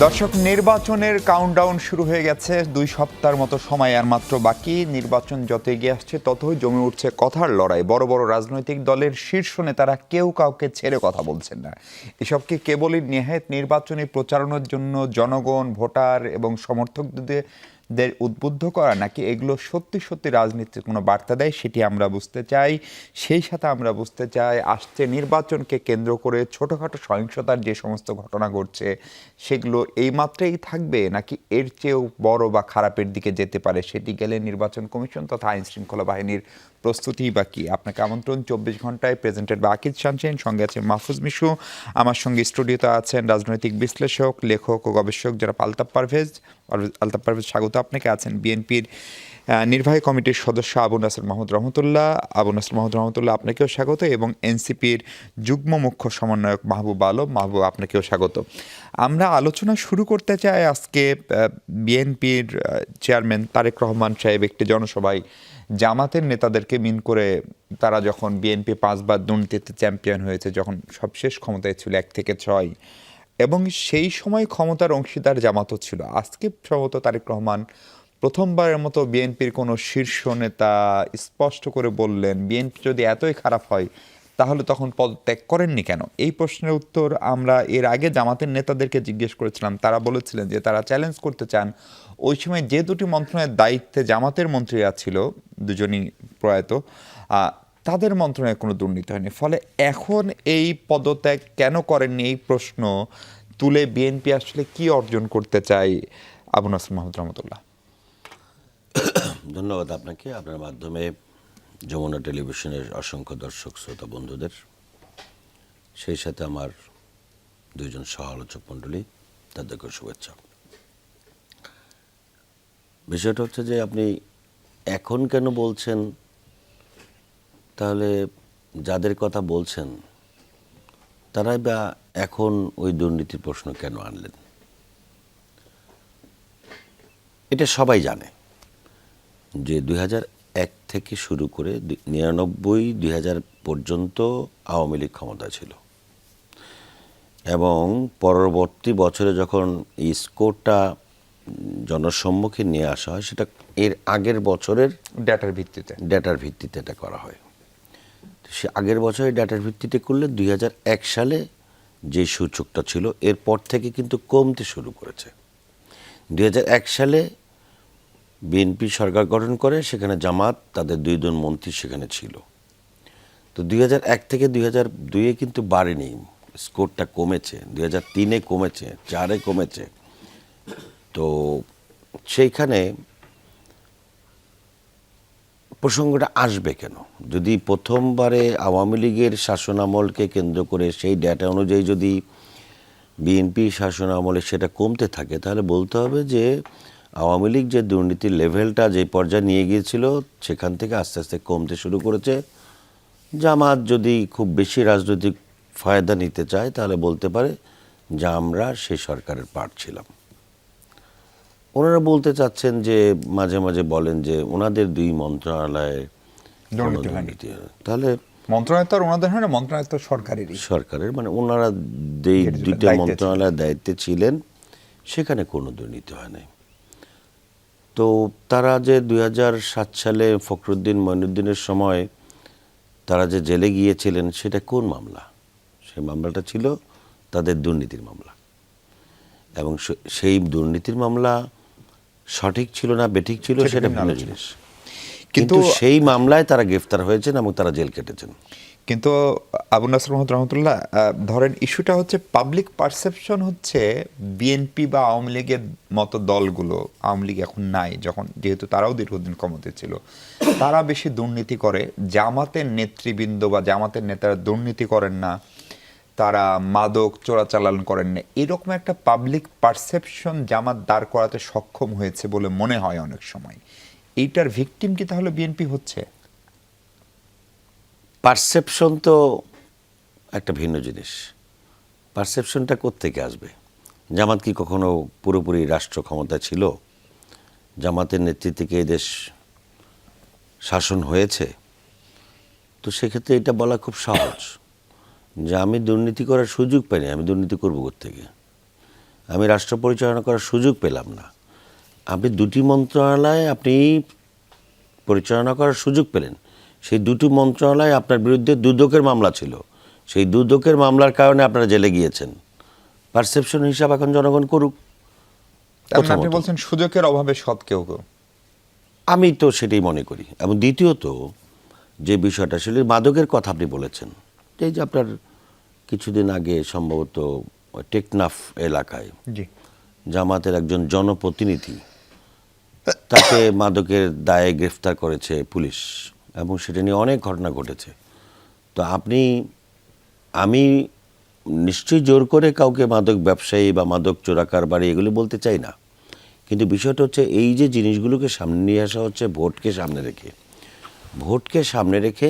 দর্শক, নির্বাচনের কাউন্টডাউন শুরু হয়ে গেছে। 2 সপ্তাহের মতো সময় আর মাত্র বাকি। নির্বাচন যত এগিয়ে আসছে ততই জমে উঠছে কথার লড়াই। বড় বড় রাজনৈতিক দলের শীর্ষ নেতারা কেউ কাউকে ছেড়ে কথা বলছেন না। এসবকে কেবলই নেহায়েত নির্বাচনী প্রচারণার জন্য জনগণ, ভোটার এবং সমর্থকদের উদ্বুদ্ধ করা, নাকি এগুলো সত্যি সত্যি রাজনীতির কোনো বার্তা দেয়, সেটি আমরা বুঝতে চাই। সেই সাথে আমরা বুঝতে চাই আসছে নির্বাচনকে কেন্দ্র করে ছোটোখাটো সহিংসতার যে সমস্ত ঘটনা ঘটছে সেগুলো এই মাত্রাই থাকবে, নাকি এর চেয়েও বড় বা খারাপের দিকে যেতে পারে। সেটি গেলে নির্বাচন কমিশন তথা আইন শৃঙ্খলা বাহিনীর প্রস্তুতি বা কি। আপনাকে আমন্ত্রণ 24 ঘন্টায়, প্রেজেন্টেড বা আকিদ শামসীন, সঙ্গে আছে মাহফুজ মিশু। আমার সঙ্গে স্টুডিওতে আছেন রাজনৈতিক বিশ্লেষক, লেখক ও গবেষক যারা আলতাফ পারভেজ। স্বাগত আপনাকে। আছেন বিএনপির নির্বাহী কমিটির সদস্য আবু নাসর মাহমুদ রহমতুল্লাহ। আবু নাসর মাহমুদ রহমতুল্লাহ, আপনাকেও স্বাগত। এবং এনসিপির যুগ্ম মুখ্য সমন্বয়ক মাহবুব আলম। মাহবুব, আপনাকেও স্বাগত। আমরা আলোচনা শুরু করতে চাই আজকে বিএনপির চেয়ারম্যান তারেক রহমান সাহেব একটি জনসভায় জামাতের নেতাদেরকে মিন করে, তারা যখন বিএনপি 5বার দুর্নীতিতে চ্যাম্পিয়ন হয়েছে, যখন সবশেষ ক্ষমতায় ছিল 1 থেকে 6, এবং সেই সময় ক্ষমতার অংশীদার জামাতও ছিল। আজকে সম্ভবত তারেক রহমান প্রথমবারের মতো বিএনপির কোনো শীর্ষ নেতা স্পষ্ট করে বললেন, বিএনপি যদি এতই খারাপ হয় তাহলে তখন পদত্যাগ করেননি কেন? এই প্রশ্নের উত্তর আমরা এর আগে জামাতের নেতাদেরকে জিজ্ঞেস করেছিলাম। তারা বলেছিলেন যে তারা চ্যালেঞ্জ করতে চান ওই সময় যে দুটি মন্ত্রণালয়ের দায়িত্বে জামাতের মন্ত্রীরা ছিল, দুজনই প্রয়াত, তাদের মন্ত্রণালয়ে কোনো দুর্নীতি হয়নি। ফলে এখন এই পদত্যাগ কেন করেননি, এই প্রশ্ন তুলে বিএনপি আসলে কি অর্জন করতে চায়? আবু নাসর মাহমুদ রহমতুল্লাহ। ধন্যবাদ আপনাকে, আপনার মাধ্যমে যমুনা টেলিভিশনের অসংখ্য দর্শক শ্রোতা বন্ধুদের, সেই সাথে আমার 2 জন সহ আলোচক মণ্ডলী, তাদেরকে শুভেচ্ছা। বিষয়টা হচ্ছে যে আপনি এখন কেন বলছেন, তাহলে যাদের কথা বলছেন তারাই বা এখন ওই দুর্নীতির প্রশ্ন কেন আনলেন? এটা সবাই জানে যে 2001 থেকে শুরু করে 99-2000 পর্যন্ত আওয়ামী লীগ ক্ষমতা ছিল, এবং পরবর্তী বছরে যখন এই স্কোরটা জনসম্মুখে নিয়ে আসা হয়, সেটা এর আগের বছরের ডেটার ভিত্তিতে এটা করা হয়। সে আগের বছরের ডেটার ভিত্তিতে করলে 2001 সালে যে সূচকটা ছিল এরপর থেকে কিন্তু কমতে শুরু করেছে। 2001 সালে বিএনপি সরকার গঠন করে, সেখানে জামাত তাদের 2 জন মন্ত্রী সেখানে ছিল। তো 2001 থেকে 2002-এ কিন্তু বাড়েনি, স্কোরটা কমেছে। 2003-এ কমেছে, 4-এ কমেছে। তো সেইখানে প্রসঙ্গটা আসবে কেন? যদি প্রথমবারে আওয়ামী লীগের শাসনামলকে কেন্দ্র করে সেই ডেটা অনুযায়ী যদি বিএনপি শাসনামলে সেটা কমতে থাকে, তাহলে বলতে হবে যে আওয়ামী লীগ যে দুর্নীতির লেভেলটা যে পর্যায়ে নিয়ে গিয়েছিল সেখান থেকে আস্তে আস্তে কমতে শুরু করেছে। জামাত যদি খুব বেশি রাজনৈতিক ফায়দা নিতে চায় তাহলে বলতে পারে যে আমরা সেই সরকারের পার্ট ছিলাম। ওনারা বলতে চাচ্ছেন যে, মাঝে মাঝে বলেন যে ওনাদের 2 মন্ত্রণালয়ে দুর্নীতি, তাহলে মন্ত্রণালয় তো আর ওনাদের হয় না, মন্ত্রণালয় তো সরকারের, মানে ওনারা 2টা মন্ত্রণালয়ের দায়িত্বে ছিলেন, সেখানে কোনো দুর্নীতি হয় নাই। তো তারা যে 2007 সালে ফখরুদ্দিন মঈনুদ্দিনের সময় তারা যে জেলে গিয়েছিলেন, সেটা কোন মামলা? সেই মামলাটা ছিল তাদের দুর্নীতির মামলা, এবং সেই দুর্নীতির মামলা সঠিক ছিল না বেঠিক ছিল সেটা ভিন্ন জিনিস, কিন্তু সেই মামলায় তারা গ্রেফতার হয়েছেন এবং তারা জেল কেটেছেন। কিন্তু আবু নাসর মাহমুদ রহমতুল্লাহ, ধরেন ইস্যুটা হচ্ছে পাবলিক পারসেপশন হচ্ছে বিএনপি বা আওয়ামী লীগের মতো দলগুলো, আওয়ামী লীগ এখন নাই, যেহেতু তারাও দীর্ঘদিন ক্ষমতায় ছিল, তারা বেশি দুর্নীতি করে। জামাতের নেতৃবৃন্দ বা জামাতের নেতারা দুর্নীতি করেন না, তারা মাদক চোরাচালান করেন না, এরকম একটা পাবলিক পারসেপশন জামাত দাঁড় করাতে সক্ষম হয়েছে বলে মনে হয় অনেক সময়। এইটার ভিকটিম কি তাহলে বিএনপি হচ্ছে? পারসেপশন তো একটা ভিন্ন জিনিস। পারসেপশনটা কোত্থেকে আসবে? জামাত কি কখনো পুরোপুরি রাষ্ট্র ক্ষমতা ছিল? জামাতের নেতৃত্বে কি এই দেশ শাসন হয়েছে? তো সেক্ষেত্রে এটা বলা খুব সহজ যে আমি দুর্নীতি করার সুযোগ পাইনি, আমি দুর্নীতি করবো কোত্থেকে? আমি রাষ্ট্র পরিচালনা করার সুযোগ পেলাম না। আপনি দুটি মন্ত্রণালয় আপনি পরিচালনা করার সুযোগ পেলেন, সেই দুটি মন্ত্রণালয় আপনার বিরুদ্ধে দুদকের মামলা ছিল, সেই দুদকের মামলার কারণে আপনারা জেলে গিয়েছেন। পারসেপশন হিসাব এখন জনগণ করুক। আপনি বলছেন সুযোগের অভাবে সৎ কেউ কেউ, আমি তো সেটাই মনে করি। এবং দ্বিতীয়ত যে বিষয়টা আসলে মাদকের কথা আপনি বলেছেন, এই যে আপনার কিছুদিন আগে সম্ভবত টেকনাফ এলাকায় জামাতের একজন জনপ্রতিনিধি, তাকে মাদকের দায়ে গ্রেফতার করেছে পুলিশ, এবং সেটা নিয়ে অনেক ঘটনা ঘটেছে। তো আমি নিশ্চয়ই জোর করে কাউকে মাদক ব্যবসায়ী বা মাদক চোরাকারবারি এগুলি বলতে চাই না, কিন্তু বিষয়টা হচ্ছে এই যে জিনিসগুলোকে সামনে নিয়ে আসা হচ্ছে ভোটকে সামনে রেখে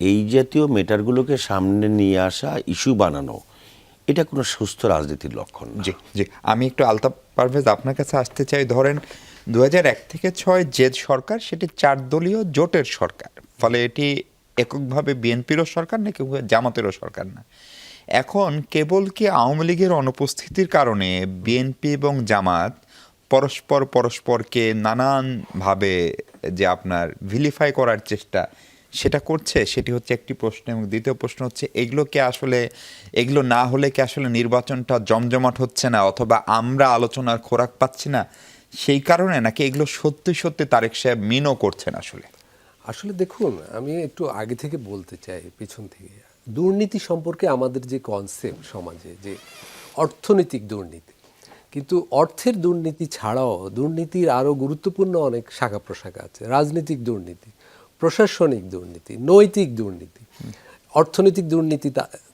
এই জাতীয় মেটারগুলোকে সামনে নিয়ে আসা, ইস্যু বানানো, এটা কোনো সুস্থ রাজনীতির লক্ষণ না। জি জি, আমি একটু আলতাফ পারভেজ আপনার কাছে আসতে চাই। ধরেন 2001 থেকে 6 যে সরকার, সেটি 4 দলীয় জোটের সরকার, ফলে এটি এককভাবে বিএনপিরও সরকার না, কেউ জামাতেরও সরকার না। এখন কেবল কি আওয়ামী লীগের অনুপস্থিতির কারণে বিএনপি এবং জামাত পরস্পরকে নানানভাবে যে আপনার ভিলিফাই করার চেষ্টা সেটা করছে, সেটি হচ্ছে একটি প্রশ্ন। এবং দ্বিতীয় প্রশ্ন হচ্ছে, এগুলো না হলে কি আসলে নির্বাচনটা জমজমাট হচ্ছে না, অথবা আমরা আলোচনার খোরাক পাচ্ছি না সেই কারণে, নাকি এগুলো সত্যি সত্যি তারেক সাহেব মিনও করছেন? আসলে দেখুন, আমি একটু আগে থেকে বলতে চাই, পিছন থেকে। দুর্নীতি সম্পর্কে আমাদের যে কনসেপ্ট সমাজে, যে অর্থনৈতিক দুর্নীতি, কিন্তু অর্থের দুর্নীতি ছাড়াও দুর্নীতির আরও গুরুত্বপূর্ণ অনেক শাখা প্রশাখা আছে। রাজনৈতিক দুর্নীতি, প্রশাসনিক দুর্নীতি, নৈতিক দুর্নীতি, অর্থনৈতিক দুর্নীতি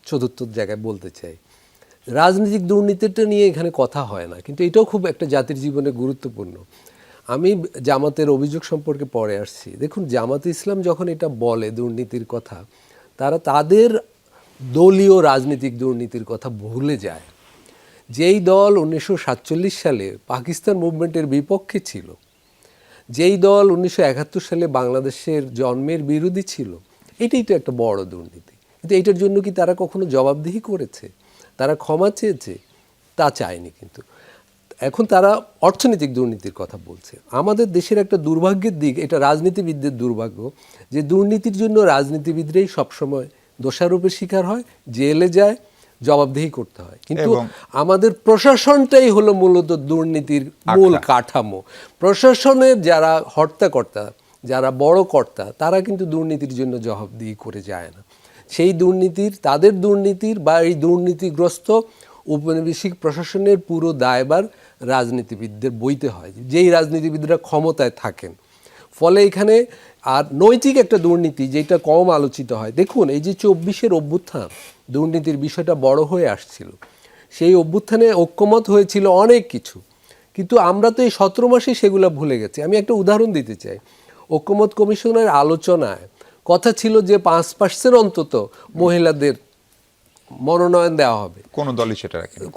চতুর্থ জায়গায় বলতে চাই। রাজনৈতিক দুর্নীতিটা নিয়ে এখানে কথা হয় না, কিন্তু এটাও খুব একটা জাতির জীবনে গুরুত্বপূর্ণ। আমি জামাতের অভিযোগ সম্পর্কে পরে আসছি। দেখুন, জামাতে ইসলাম যখন এটা বলে দুর্নীতির কথা, তারা তাদের দলীয় রাজনৈতিক দুর্নীতির কথা ভুলে যায়। যেই দল 1947 সালে পাকিস্তান মুভমেন্টের বিপক্ষে ছিল, যেই দল 1971 সালে বাংলাদেশের জন্মের বিরোধী ছিল, এটাই তো একটা বড় দুর্নীতি। কিন্তু এটার জন্য কি তারা কখনো জবাবদিহি করেছে? তারা ক্ষমা চেয়েছে? তা চায়নি। কিন্তু এখন তারা অর্থনৈতিক দুর্নীতির কথা বলছে। আমাদের দেশের একটা দুর্ভাগ্যের দিক, এটা রাজনীতিবিদদের দুর্ভাগ্য, যে দুর্নীতির জন্য রাজনীতিবিদরাই সবসময় দোষারোপের শিকার হয়, জেলে যায়, জবাবদিহি করতে হয়। কিন্তু আমাদের প্রশাসনটাই হলো মূলত দুর্নীতির মূল কাঠামো। প্রশাসনের যারা হর্তাকর্তা, যারা বড় কর্তা, তারা কিন্তু দুর্নীতির জন্য জবাবদিহি করে যায় না। সেই তাদের দুর্নীতির বা এই দুর্নীতিগ্রস্ত ঔপনিবেশিক প্রশাসনের পুরো দায়ভার রাজনীতিবিদদের বইতে হয়, যেই রাজনীতিবিদরা ক্ষমতায় থাকেন। ফলে এখানে আর নৈতিক একটা দুর্নীতি যেটা কম আলোচিত হয়। দেখুন, এই যে 24-এর অভ্যুত্থান, দুর্নীতির বিষয়টা বড় হয়ে আসছিল। সেই অভ্যুত্থানে ঐক্যমত হয়েছিল অনেক কিছু, কিন্তু আমরা তো এই 17 মাসে সেগুলো ভুলে গেছি। আমি একটা উদাহরণ দিতে চাই। ঐক্যমত কমিশনের আলোচনায় কথা ছিল যে 5% অন্তত মহিলাদের মনোনয়ন দেওয়া হবে।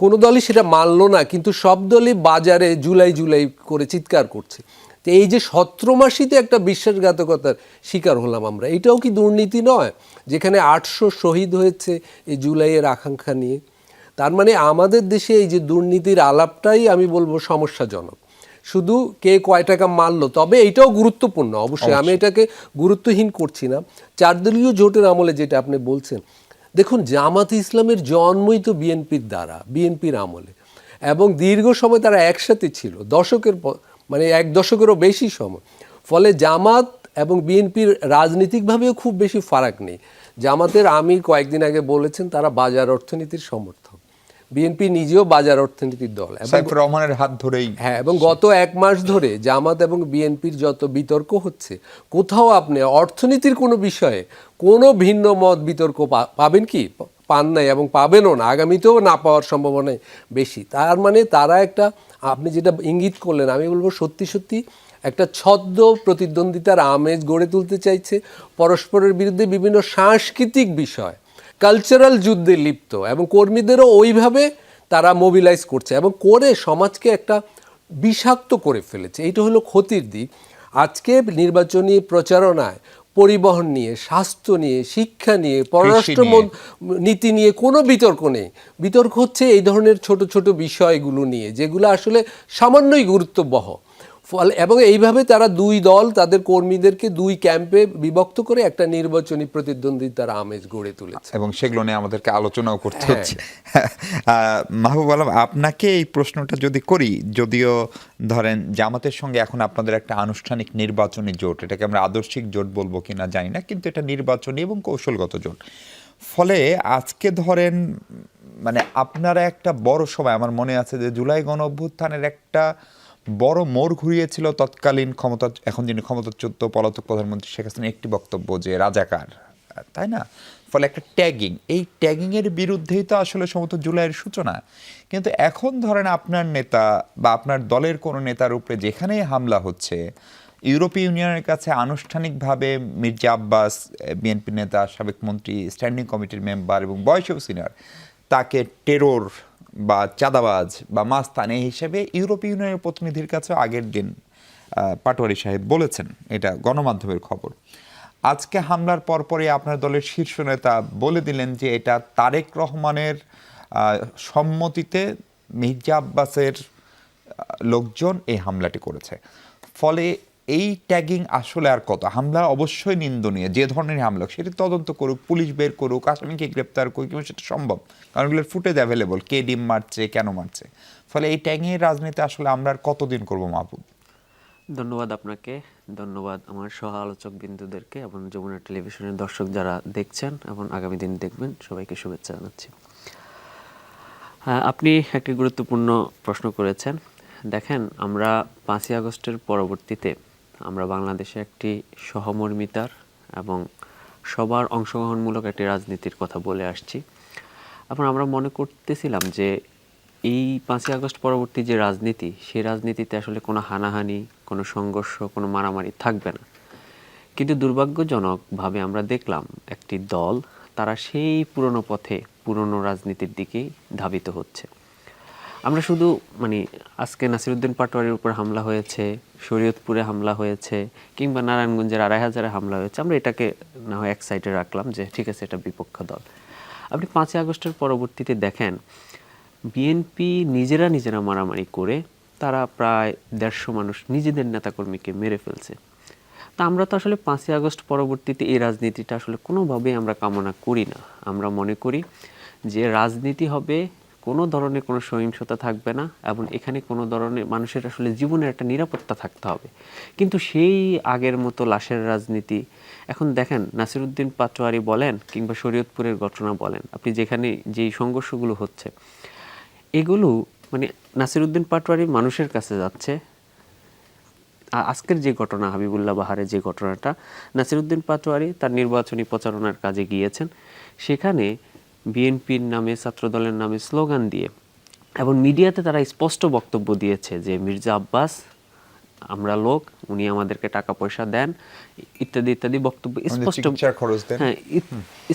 কোনো দলই সেটা মানলো না, কিন্তু সব দলই বাজারে জুলাই করে চিৎকার করছে। তো এই যে 17 মাসিতে একটা বিশ্বাসঘাতকতার শিকার হলাম আমরা, এটাও কি দুর্নীতি নয়? যেখানে 800 শহীদ হয়েছে এই জুলাইয়ের আকাঙ্ক্ষা নিয়ে। তার মানে আমাদের দেশে এই যে দুর্নীতির আলাপটাই আমি বলবো সমস্যাজনক। শুধু কে কয় টাকা মারলো, তবে এইটাও গুরুত্বপূর্ণ অবশ্যই, আমি এটাকে গুরুত্বহীন করছি না। 4 দলীয় জোটের আমলে যেটা আপনি বলছেন, দেখুন, জামাতে ইসলামের জন্মই তো বিএনপির আমলে, এবং দীর্ঘ সময় তারা একসাথে ছিল, মানে 1 দশকেরও বেশি সময়। ফলে জামাত এবং বিএনপির রাজনীতিকভাবেও খুব বেশি ফারাক নেই। জামাতের আমির কয়েকদিন আগে বলেছেন তারা বাজার অর্থনীতির সমর্থক, বিএনপি নিজেও বাজার অর্থনীতির দল, রহমানের হাত ধরেই। হ্যাঁ, এবং গত 1 মাস ধরে জামাত এবং বিএনপির যত বিতর্ক হচ্ছে, কোথাও আপনি অর্থনীতির কোনো বিষয়ে কোনো ভিন্ন মত বিতর্ক পাবেন কি? পান নাই, এবং পাবেনও না, আগামীতেও না পাওয়ার সম্ভাবনাই বেশি। তার মানে তারা একটা, আপনি যেটা ইঙ্গিত করলেন, আমি বলবো সত্যি একটা ছদ্ম প্রতিদ্বন্দ্বিতার আমেজ গড়ে তুলতে চাইছে, পরস্পরের বিরুদ্ধে বিভিন্ন সাংস্কৃতিক বিষয়, কালচারাল যুদ্ধে লিপ্ত, এবং কর্মীদেরও ওইভাবে তারা মোবিলাইজ করছে এবং করে সমাজকে একটা বিষাক্ত করে ফেলেছে। এইটা হলো ক্ষতির দিক। আজকে নির্বাচনী প্রচারণায় পরিবহন নিয়ে, স্বাস্থ্য নিয়ে, শিক্ষা নিয়ে, পররাষ্ট্র নীতি নিয়ে কোনো বিতর্ক নেই। বিতর্ক হচ্ছে এই ধরনের ছোট ছোট বিষয়গুলো নিয়ে, যেগুলো আসলে সামান্যই গুরুত্ববহ। ফলে এবং এইভাবে তারা দুই দল তাদের কর্মীদেরকে দুই ক্যাম্পে বিভক্ত করে একটা নির্বাচনী প্রতিদ্বন্দ্বিতার আমেজ গড়ে তুলেছে, এবং সেগুলো নিয়ে আমাদেরকে আলোচনাও করতে হচ্ছে। মাহবুব আলম, আপনাকে এই প্রশ্নটা যদি করি, যদিও ধরেন জামাতের সঙ্গে এখন আপনাদের একটা আনুষ্ঠানিক নির্বাচনী জোট, এটাকে আমরা আদর্শিক জোট বলবো কিনা জানি না, কিন্তু এটা নির্বাচনী এবং কৌশলগত জোট। ফলে আজকে ধরেন মানে আপনারা একটা বড় সময়, আমার মনে আছে যে জুলাই গণ অভ্যুত্থানের একটা বড় মোড় ঘুরিয়েছিল তৎকালীন ক্ষমতা, এখন যিনি ক্ষমতাচ্যুত পলাতক প্রধানমন্ত্রী শেখ হাসিনার একটি বক্তব্য যে রাজাকার, তাই না? ফলে একটা ট্যাগিং, এই ট্যাগিংয়ের বিরুদ্ধেই তো আসলে সম্ভবত জুলাইয়ের সূচনা। কিন্তু এখন ধরেন আপনার নেতা বা আপনার দলের কোনো নেতার উপরে যেখানেই হামলা হচ্ছে, ইউরোপীয় ইউনিয়নের কাছে আনুষ্ঠানিকভাবে মির্জা আব্বাস, বিএনপি নেতা, সাবেক মন্ত্রী, স্ট্যান্ডিং কমিটির মেম্বার এবং বয়সেও সিনিয়র, তাকে টেরর বা চাঁদাবাজ বা মাস্তান এই হিসেবে ইউরোপীয় ইউনিয়নের প্রতিনিধির কাছে আগের দিন পাটোয়ারি সাহেব বলেছেন, এটা গণমাধ্যমের খবর। আজকে হামলার পরপরই আপনার দলের শীর্ষ নেতা বলে দিলেন যে এটা তারেক রহমানের সম্মতিতে মির্জা আব্বাসের লোকজন এই হামলাটি করেছে। ফলে এই ট্যাগিং আসলে আর কত? হামলা অবশ্যই নিন্দনীয়, যে ধরনের হামলা সেটি তদন্ত করুক, পুলিশ বের করুক, আসামিকে গ্রেপ্তার করুক, এবং সেটা সম্ভব, কারণ এগুলোর ফুটেজ অ্যাভেলেবল, কে ডিম মারছে, কেন মারছে। ফলে এই ট্যাগিংয়ের রাজনীতি আসলে আমরা আর কতদিন করবো মাহবুব? ধন্যবাদ আপনাকে, ধন্যবাদ আমার সহ আলোচক বিন্দুদেরকে এবং যমুনা টেলিভিশনের দর্শক যারা দেখছেন এবং আগামী দিন দেখবেন, সবাইকে শুভেচ্ছা জানাচ্ছি। আপনি একটি গুরুত্বপূর্ণ প্রশ্ন করেছেন। দেখেন, আমরা 5ই আগস্টের পরবর্তীতে আমরা বাংলাদেশে একটি সহমর্মিতার এবং সবার অংশগ্রহণমূলক একটি রাজনীতির কথা বলে আসছি। এখন আমরা মনে করতেছিলাম যে এই 5ই আগস্ট পরবর্তী যে রাজনীতি, সেই রাজনীতিতে আসলে কোনো হানাহানি, কোনো সংঘর্ষ, কোনো মারামারি থাকবে না। কিন্তু দুর্ভাগ্যজনকভাবে আমরা দেখলাম একটি দল, তারা সেই পুরনো পথে, পুরনো রাজনীতির দিকেই ধাবিত হচ্ছে। আমরা শুধু আজকে নাসিরউদ্দিন পাটোয়ারির উপর হামলা হয়েছে, শরীয়তপুরে হামলা হয়েছে, কিংবা নারায়ণগঞ্জের 2500-এ হামলা হয়েছে, আমরা এটাকে না হয় এক সাইডে রাখলাম যে ঠিক আছে, এটা বিপক্ষ দল। আপনি 5ই আগস্টের পরবর্তীতে দেখেন বিএনপি নিজেরা মারামারি করে তারা প্রায় 150 মানুষ নিজেদের নেতাকর্মীকে মেরে ফেলছে। তা আমরা তো আসলে 5ই আগস্ট পরবর্তীতে এই রাজনীতিটা আসলে কোনোভাবেই আমরা কামনা করি না। আমরা মনে করি যে রাজনীতি হবে, কোনো ধরনের কোনো সহিংসতা থাকবে না, এবং এখানে কোনো ধরনের মানুষের আসলে জীবনের একটা নিরাপত্তা থাকতে হবে। কিন্তু সেই আগের মতো লাশের রাজনীতি, এখন দেখেন নাসিরউদ্দিন পাটোয়ারি বলেন কিংবা শরীয়তপুরের ঘটনা বলেন, আপনি যেখানে যেই সংঘর্ষগুলো হচ্ছে, এগুলো নাসিরউদ্দিন পাটোয়ারি মানুষের কাছে যাচ্ছে। আজকের যে ঘটনা, হাবিবুল্লাহ বাহারের যে ঘটনাটা, নাসিরউদ্দিন পাটোয়ারি তার নির্বাচনী প্রচারণার কাজে গিয়েছেন, সেখানে বিএনপির নামে, ছাত্রদলের নামে স্লোগান দিয়ে, এবং মিডিয়াতে তারা স্পষ্ট বক্তব্য দিয়েছে যে মির্জা আব্বাস আমরা লোক, উনি আমাদেরকে টাকা পয়সা দেন, ইত্যাদি ইত্যাদি বক্তব্য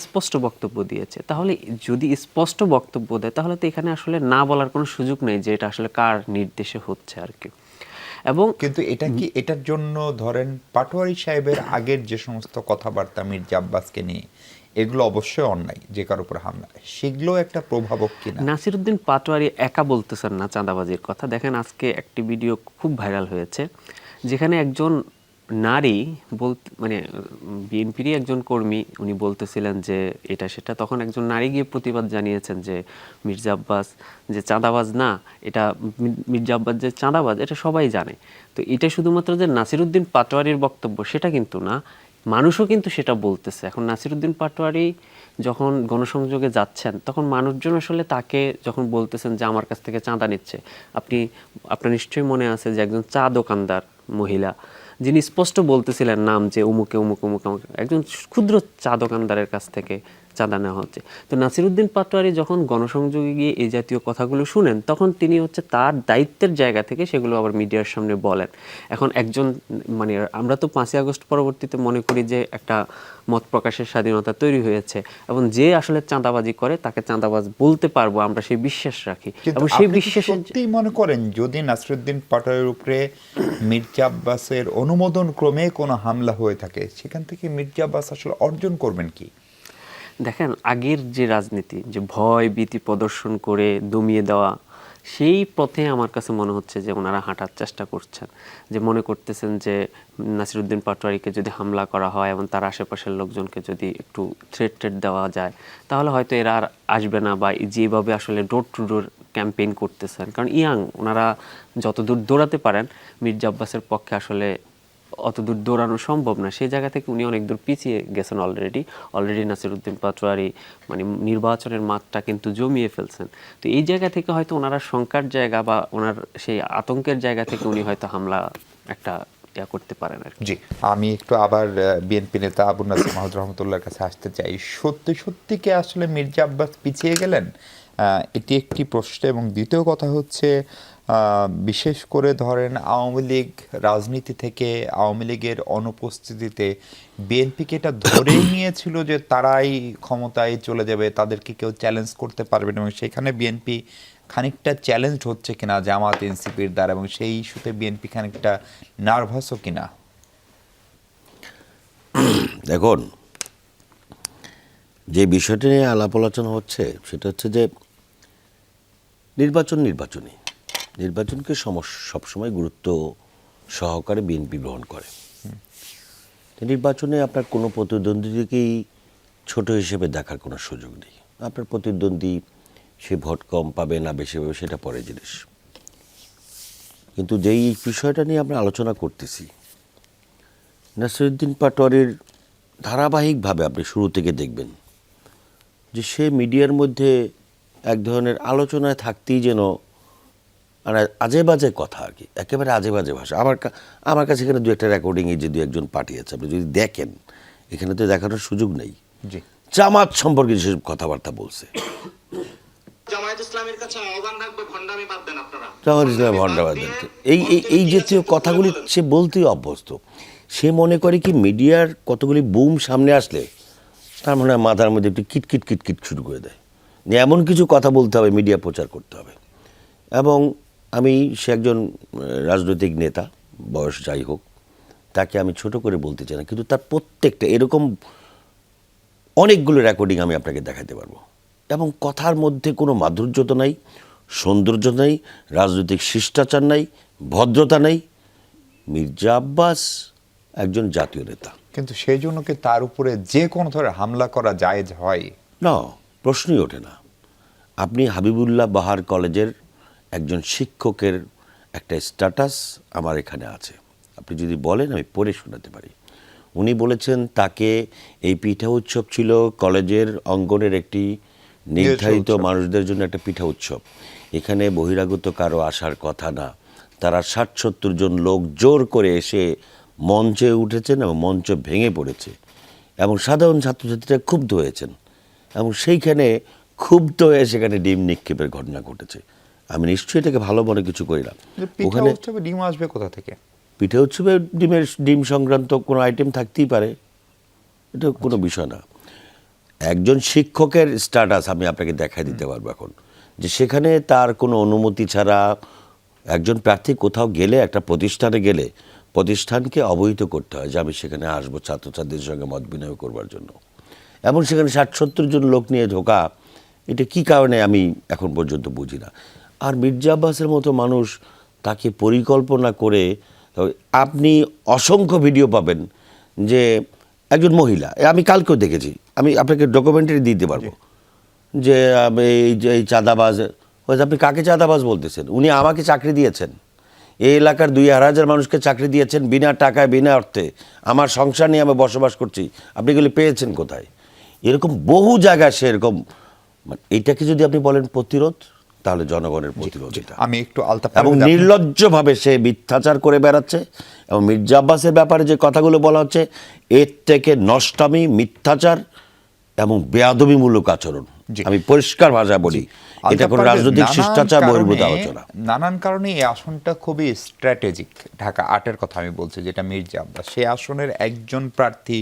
স্পষ্ট বক্তব্য দিয়েছে। তাহলে যদি স্পষ্ট বক্তব্য দেয়, তাহলে তো এখানে আসলে না বলার কোনো সুযোগ নেই যে এটা আসলে কার নির্দেশে হচ্ছে আর কি। এবং কিন্তু এটা কি, এটার জন্য ধরেন পাটোয়ারি সাহেবের আগের যে সমস্ত কথাবার্তা মির্জা আব্বাসকে নিয়ে, এগুলো অবশ্যই অন্যায়, যে কার উপর হামলা, সেগুলো একটা প্রভাবক কিনা? নাসিরউদ্দিন পাটোয়ারি একা বলতেছেন না চাঁদাবাজির কথা। দেখেন, আজকে একটি ভিডিও খুব ভাইরাল হয়েছে, যেখানে একজন নারী বিএনপিরই একজন কর্মী, উনি বলতেছিলেন যে এটা সেটা, তখন একজন নারী গিয়ে প্রতিবাদ জানিয়েছেন যে মির্জা আব্বাস যে চাঁদাবাজ না, এটা মির্জা আব্বাস যে চাঁদাবাজ এটা সবাই জানে। তো এটা শুধুমাত্র যে নাসিরউদ্দিন পাটোয়ারির বক্তব্য সেটা কিন্তু না, মানুষও কিন্তু সেটা বলতেছে। এখন নাসিরউদ্দিন পাটোয়ারি যখন গণসংযোগে যাচ্ছেন, তখন মানুষজন আসলে তাকে যখন বলতেছেন যে আমার কাছ থেকে চাঁদা নিচ্ছে, আপনার নিশ্চয়ই মনে আছে যে একজন চা দোকানদার মহিলা, যিনি স্পষ্ট বলতেছিলেন নাম যে অমুকে অমুক অমুক অমুক, একজন ক্ষুদ্র চা দোকানদারের কাছ থেকে চাঁদা নেওয়া হচ্ছে। তো নাসিরউদ্দিন পাটোয়ারি যখন গণসংযোগে গিয়ে এই জাতীয় কথাগুলো শুনেন, তখন তিনি তার দায়িত্বের জায়গা থেকে সেগুলো আবার মিডিয়ার সামনে বলেন। এখন একজন আমরা তো 5ই আগস্ট পরবর্তীতে মনে করি যে একটা মত প্রকাশের স্বাধীনতা তৈরি হয়েছে, এবং যে আসলে চাঁদাবাজি করে তাকে চাঁদাবাজ বলতে পারবো, আমরা সেই বিশ্বাস রাখি। এবং সেই বিশ্বাসে সত্যি মনে করেন যদি নাসিরউদ্দিন পাটোয়ারির উপরে মির্জা আব্বাসের অনুমোদন ক্রমে কোনো হামলা হয়ে থাকে, সেখান থেকে মির্জা আব্বাস আসলে অর্জন করবেন কি? দেখেন, আগের যে রাজনীতি, যে ভয় ভীতি প্রদর্শন করে দমিয়ে দেওয়া, সেই পথে আমার কাছে মনে হচ্ছে যে ওনারা হাঁটার চেষ্টা করছেন। যে মনে করতেছেন যে নাসিরউদ্দিন পাটোয়ারিকে যদি হামলা করা হয় এবং তার আশেপাশের লোকজনকে যদি একটু থ্রেট দেওয়া যায়, তাহলে হয়তো এরা আর আসবে না, বা যেভাবে আসলে ডোর টু ডোর ক্যাম্পেইন করতেছেন, কারণ ইয়াং, ওনারা যতদূর দৌড়াতে পারেন মির্জা আব্বাসের পক্ষে আসলে অত দূর দৌড়ানো সম্ভব না। সেই জায়গা থেকে উনি অনেক দূর পিছিয়ে গেছেন অলরেডি নাসিরউদ্দিন পাটোয়ারি মানে নির্বাচনের মাঠটা কিন্তু জমিয়ে ফেলছেন। তো এই জায়গা থেকে হয়তো ওনারা শঙ্কার জায়গা বা ওনার সেই আতঙ্কের জায়গা থেকে উনি হয়তো হামলা একটা করতে পারেন আর কি। জি, আমি একটু আবার বিএনপি নেতা আবু নাসির মাহমুদ রহমতুল্লাহর কাছে আসতে চাই। সত্যি সত্যি কি আসলে মির্জা আব্বাস পিছিয়ে গেলেন? এটি একটি প্রশ্ন, এবং দ্বিতীয় কথা হচ্ছে বিশেষ করে ধরেন আওয়ামী লীগ রাজনীতি থেকে, আওয়ামী লীগের অনুপস্থিতিতে বিএনপিকে এটা ধরেই নিয়েছিল যে তারাই ক্ষমতায় চলে যাবে, তাদেরকে কেউ চ্যালেঞ্জ করতে পারবে না, এবং সেখানে বিএনপি খানিকটা চ্যালেঞ্জ হচ্ছে কিনা জামাত এনসিপির দ্বারা, এবং সেই ইস্যুতে বিএনপি খানিকটা নার্ভাসও কিনা? দেখুন, যে বিষয়টি নিয়ে আলাপ আলোচনা হচ্ছে সেটা হচ্ছে যে নির্বাচনকে সবসময় গুরুত্ব সহকারে বিএনপি গ্রহণ করে। নির্বাচনে আপনার কোনো প্রতিদ্বন্দ্বীকেই ছোট হিসেবে দেখার কোনো সুযোগ নেই। আপনার প্রতিদ্বন্দ্বী সে ভোট কম পাবে না বেশি পাবে সেটা পরের জিনিস, কিন্তু যেই বিষয়টা নিয়ে আমরা আলোচনা করতেছি, নাসিরউদ্দিন পাটোয়ারির ধারাবাহিকভাবে আপনি শুরু থেকে দেখবেন যে সে মিডিয়ার মধ্যে এক ধরনের আলোচনায় থাকতেই যেন মানে আজে বাজে কথা আর কি, একেবারে আজে বাজে ভাষা। আমার কাছে এখানে দু একটা রেকর্ডিং এই যে দু একজন পাঠিয়েছে, আপনি যদি দেখেন, এখানে তো দেখানোর সুযোগ নেই। জামাত সম্পর্কে যেসব কথাবার্তা বলছে, জামায়াত ইসলামের কাছে আহ্বান রাখবে, ভণ্ডামি বাদ দেন আপনারা। জামাত ইসলামের ভণ্ডামি দেন, এই জাতীয় কথাগুলি সে বলতেই অভ্যস্ত। সে মনে করে কি মিডিয়ার কতগুলি বুম সামনে আসলে তার মনে হয় মাথার মধ্যে একটু কিটকিট কিটকিট শুরু করে দেয়, যে এমন কিছু কথা বলতে হবে, মিডিয়া প্রচার করতে হবে। এবং সে একজন রাজনৈতিক নেতা, বয়স যাই হোক, তাকে আমি ছোট করে বলতে চাই না, কিন্তু তার প্রত্যেকটা এরকম অনেকগুলো রেকর্ডিং আমি আপনাকে দেখাতে পারবো, এবং কথার মধ্যে কোনো মাধুর্যতা নাই, সৌন্দর্য নাই, রাজনৈতিক শিষ্টাচার নাই, ভদ্রতা নাই। মির্জা আব্বাস একজন জাতীয় নেতা, কিন্তু সেই জন্য কি তার উপরে যে কোনো ধরনের হামলা করা জায়েজ হয়? না, প্রশ্নই ওঠে না। আপনি হাবিবুল্লাহ বাহার কলেজের একজন শিক্ষকের একটা স্ট্যাটাস আমার এখানে আছে, আপনি যদি বলেন আমি পড়ে শোনাতে পারি। উনি বলেছেন তাকে এই পিঠা উৎসব ছিল কলেজের অঙ্গনের একটি নির্ধারিত মানুষদের জন্য একটা পিঠা উৎসব, এখানে বহিরাগত কারো আসার কথা না। তারা ৬০-৭০ জন লোক জোর করে এসে মঞ্চে উঠেছেন এবং মঞ্চ ভেঙে পড়েছে, এবং সাধারণ ছাত্রছাত্রীরা ক্ষুব্ধ হয়েছেন, এবং সেইখানে ক্ষুব্ধ হয়ে সেখানে ডিম নিক্ষেপের ঘটনা ঘটেছে। আমি নিশ্চয়ই এটাকে ভালো মনে কিছু করি না। ওখানে ডিম আসবে কোথা থেকে? পিঠা উৎসবে ডিম সংক্রান্ত কোনো আইটেম থাকতেই পারে, এটা কোনো বিষয় না। একজন শিক্ষকের স্ট্যাটাস আমি আপনাকে দেখাই দিতে পারবো এখন, যে সেখানে তার কোনো অনুমতি ছাড়া একজন প্রার্থী কোথাও গেলে, একটা প্রতিষ্ঠানে গেলে প্রতিষ্ঠানকে অবহিত করতে হয় যে আমি সেখানে আসবো ছাত্রছাত্রীদের সঙ্গে মত বিনিময় করবার জন্য, এবং সেখানে ৬০-৭০ জন লোক নিয়ে ঢোকা, এটা কী কারণে আমি এখন পর্যন্ত বুঝি না। আর মির্জা আব্বাসের মতো মানুষ, তাকে পরিকল্পনা করে, আপনি অসংখ্য ভিডিও পাবেন যে একজন মহিলা, আমি কালকেও দেখেছি, আমি আপনাকে ডকুমেন্টারি দিতে পারবো, যে এই চাঁদাবাজ, আপনি কাকে চাঁদাবাজ বলতেছেন? উনি আমাকে চাকরি দিয়েছেন, এই এলাকার ২,০০০ মানুষকে চাকরি দিয়েছেন বিনা টাকায়, বিনা অর্থে, আমার সংসার নিয়ে আমি বসবাস করছি, আপনি এগুলি পেয়েছেন কোথায়? এরকম বহু জায়গায় সে এরকম, এটাকে যদি আপনি বলেন প্রতিরোধ, তাহলে জনগণের প্রতিরোধ এটা। আমি একটু এবং নির্লজ্জভাবে সে মিথ্যাচার করে বেড়াচ্ছে, এবং মির্জা আব্বাসের ব্যাপারে যে কথাগুলো বলা হচ্ছে, এর থেকে নষ্টামি, মিথ্যাচার এবং বেয়াদবিমূলক আচরণ। আমি পরিষ্কার ভাষায় বলি, এটা কোনো রাজনৈতিক শিষ্টাচার বহির্ভূত আলোচনা। নানান কারণে এই আসনটা খুবই স্ট্র্যাটেজিক, ঢাকা ৮-এর কথা আমি বলছি, যেটা মির্জা আব্বাস, সেই আসনের একজন প্রার্থী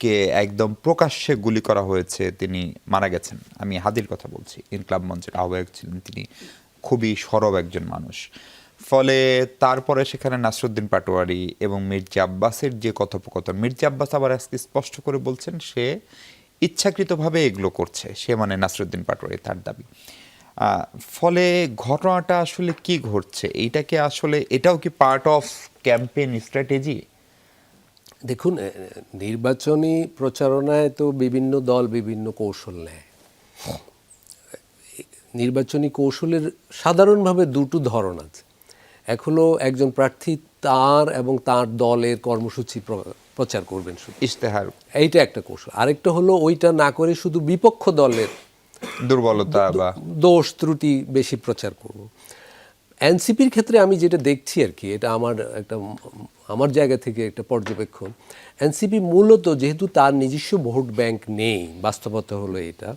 কে একদম প্রকাশ্যে গুলি করা হয়েছে, তিনি মারা গেছেন। আমি হাদির কথা বলছি, ইনকলাব মঞ্চের আহ্বায়ক ছিলেন তিনি, খুবই সরব একজন মানুষ। ফলে তারপরে সেখানে নাসরুদ্দিন পাটোয়ারি এবং মির্জা আব্বাসের যে কথোপকথন, মির্জা আব্বাস আবার আজকে স্পষ্ট করে বলছেন সে ইচ্ছাকৃতভাবে এগুলো করছে, সে মানে নাসরুদ্দিন পাটোয়ারি, তার দাবি। ফলে ঘটনাটা আসলে কি ঘটছে, এইটাকে আসলে এটাও কি পার্ট অফ ক্যাম্পেইন স্ট্র্যাটেজি? দেখুন, নির্বাচনী প্রচারণায় তো বিভিন্ন দল বিভিন্ন কৌশল নেয়। নির্বাচনী কৌশলের সাধারণভাবে দুটো ধরন আছে। এক হলো একজন প্রার্থী তার এবং তার দলের কর্মসূচি প্রচার করবেন শুধু, ইশতেহার, এইটা একটা কৌশল। আরেকটা হলো ওইটা না করে শুধু বিপক্ষ দলের দুর্বলতা বা দোষ ত্রুটি বেশি প্রচার করব। এনসিপির ক্ষেত্রে আমি যেটা দেখছি আর কি, এটা আমার জায়গা থেকে একটা পর্যবেক্ষণ, এনসিপি মূলত যেহেতু তার নিজস্ব ভোট ব্যাংক নেই, বাস্তবতা হলো এটা,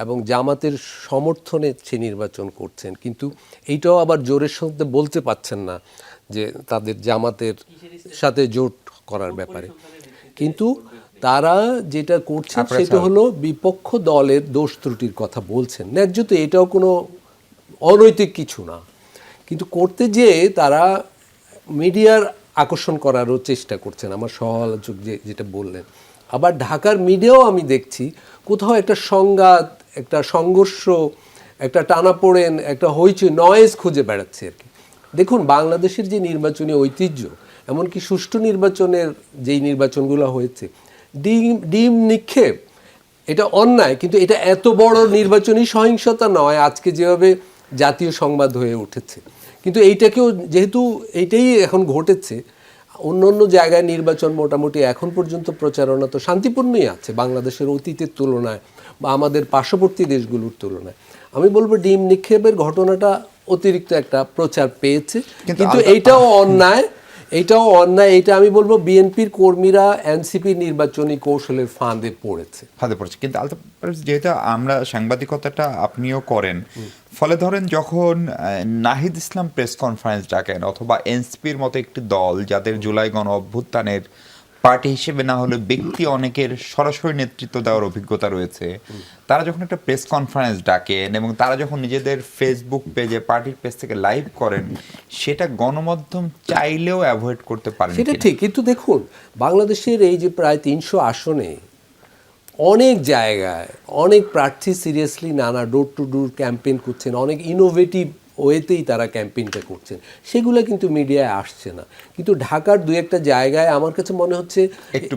এবং জামাতের সমর্থনে সে নির্বাচন করছেন, কিন্তু এইটাও আবার জোরের সাথে বলতে পারছেন না যে তাদের জামাতের সাথে জোট করার ব্যাপারে। কিন্তু তারা যেটা করছেন সেটা হলো বিপক্ষ দলের দোষ ত্রুটির কথা বলছেন। ন্যায্য তো, এটাও কোনো অনৈতিক কিছু না, কিন্তু করতে যেয়ে তারা মিডিয়ার আকর্ষণ করারও চেষ্টা করছেন, আমার সহ আলোচক যেটা বললেন। আবার ঢাকার মিডিয়াও আমি দেখছি কোথাও একটা সংঘাত, একটা সংঘর্ষ, একটা টানাপোড়েন, একটা হইচই, নয়েজ খুঁজে বেড়াচ্ছে আর কি। দেখুন, বাংলাদেশের যে নির্বাচনী ঐতিহ্য, এমনকি সুষ্ঠু নির্বাচনের যেই নির্বাচনগুলো হয়েছে, ডিম নিক্ষেপ এটা অন্যায়, কিন্তু এটা এত বড় নির্বাচনী সহিংসতা নয় আজকে যেভাবে জাতীয় সংবাদ হয়ে উঠেছে। কিন্তু এইটাকেও যেহেতু এইটাই এখন ঘটেছে, অন্য অন্য জায়গায় নির্বাচন মোটামুটি এখন পর্যন্ত প্রচারণা তো শান্তিপূর্ণই আছে বাংলাদেশের অতীতের তুলনায় বা আমাদের পার্শ্ববর্তী দেশগুলোর তুলনায়। আমি বলবো ডিম নিক্ষেপের ঘটনাটা অতিরিক্ত একটা প্রচার পেয়েছে, কিন্তু এইটাও অন্যায়, এইটা আমি বলবো বিএনপির কর্মীরা এনসিপি নির্বাচনী কৌশলের ফাঁদে পড়েছে। কিন্তু যেহেতু আমরা সাংবাদিকতাটা আপনিও করেন, ফলে ধরেন যখন নাহিদ ইসলাম প্রেস কনফারেন্স ডাকেন, অথবা এনসিপির মতো একটি দল যাদের জুলাই গণ অভ্যুত্থানের পার্টি হিসেবে না হলে ব্যক্তি অনেকের সরাসরি নেতৃত্ব দেওয়ার অভিজ্ঞতা রয়েছে, তারা যখন একটা প্রেস কনফারেন্স ডাকেন এবং তারা যখন নিজেদের ফেসবুক পেজে পার্টির পেজ থেকে লাইভ করেন, সেটা গণমাধ্যম চাইলেও অ্যাভয়েড করতে পারেন। সেটা ঠিক, কিন্তু দেখুন বাংলাদেশের এই যে প্রায় 300 আসনে অনেক জায়গায় অনেক প্রার্থী সিরিয়াসলি নানা ডোর টু ডোর ক্যাম্পেইন করছেন, অনেক ইনোভেটিভ ওয়েতেই তারা ক্যাম্পেইনটা করছেন, সেগুলো কিন্তু মিডিয়ায় আসছে না। কিন্তু ঢাকার দু একটা জায়গায় আমার কাছে মনে হচ্ছে একটু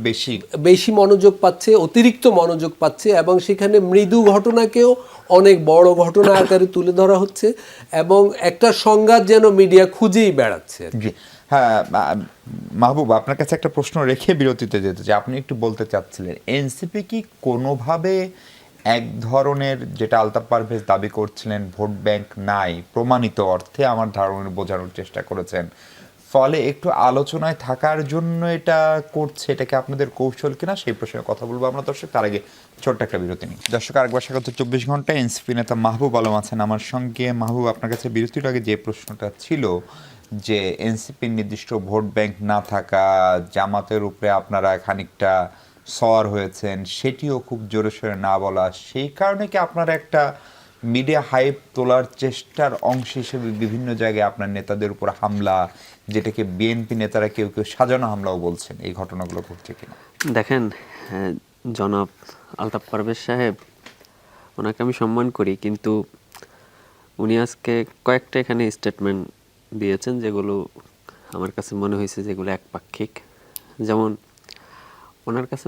বেশি মনোযোগ পাচ্ছে, অতিরিক্ত মনোযোগ পাচ্ছে, এবং সেখানে মৃদু ঘটনাকেও অনেক বড় ঘটনা আকারে তুলে ধরা হচ্ছে, এবং একটা সংঘাত যেন মিডিয়া খুঁজেই বেড়াচ্ছে। হ্যাঁ, মাহবুব, আপনার কাছে একটা প্রশ্ন রেখে বিরতিতে যেতে চাই। আপনি একটু বলতে চাচ্ছিলেন এনসিপি কি কোনোভাবে এক ধরনের, যেটা আলতাফ পারভেজ দাবি করছিলেন, ভোট ব্যাংক নাই প্রমাণিত অর্থে আমার ধারণা বোঝানোর চেষ্টা করেছেন, ফলে একটু আলোচনায় থাকার জন্য এটা করছে, এটাকে আপনাদের কৌশল কিনা সেই প্রসঙ্গে কথা বলবো আমরা দর্শক। তার আগে ছোট্ট একটা বিরতি নিই। দর্শক, আরেকবার স্বাগত 24 ঘন্টা। এনসিপি নেতা মাহবুব আলম আছেন আমার সঙ্গে। মাহবুব, আপনার কাছে বিরতির আগে যে প্রশ্নটা ছিল যে এনসিপির নির্দিষ্ট ভোট ব্যাংক না থাকা, জামাতের উপরে আপনারা খানিকটা সওয়ার হয়েছেন, সেটিও খুব জোরে সোরে না বলা, সেই কারণে কি আপনারা একটা মিডিয়া হাইপ তোলার চেষ্টার অংশ হিসেবে বিভিন্ন জায়গায় আপনার নেতাদের উপর হামলা, যেটাকে বিএনপি নেতারা কেউ কেউ সাজানো হামলাও বলছেন, এই ঘটনাগুলো ঘটছে কিনা? দেখেন, জনাব আলতাফ পারভেজ সাহেব, ওনাকে আমি সম্মান করি, কিন্তু উনি আজকে কয়েকটা এখানে স্টেটমেন্ট দিয়েছেন যেগুলো আমার কাছে মনে হয়েছে যেগুলো একপাক্ষিক। যেমন ওনার কাছে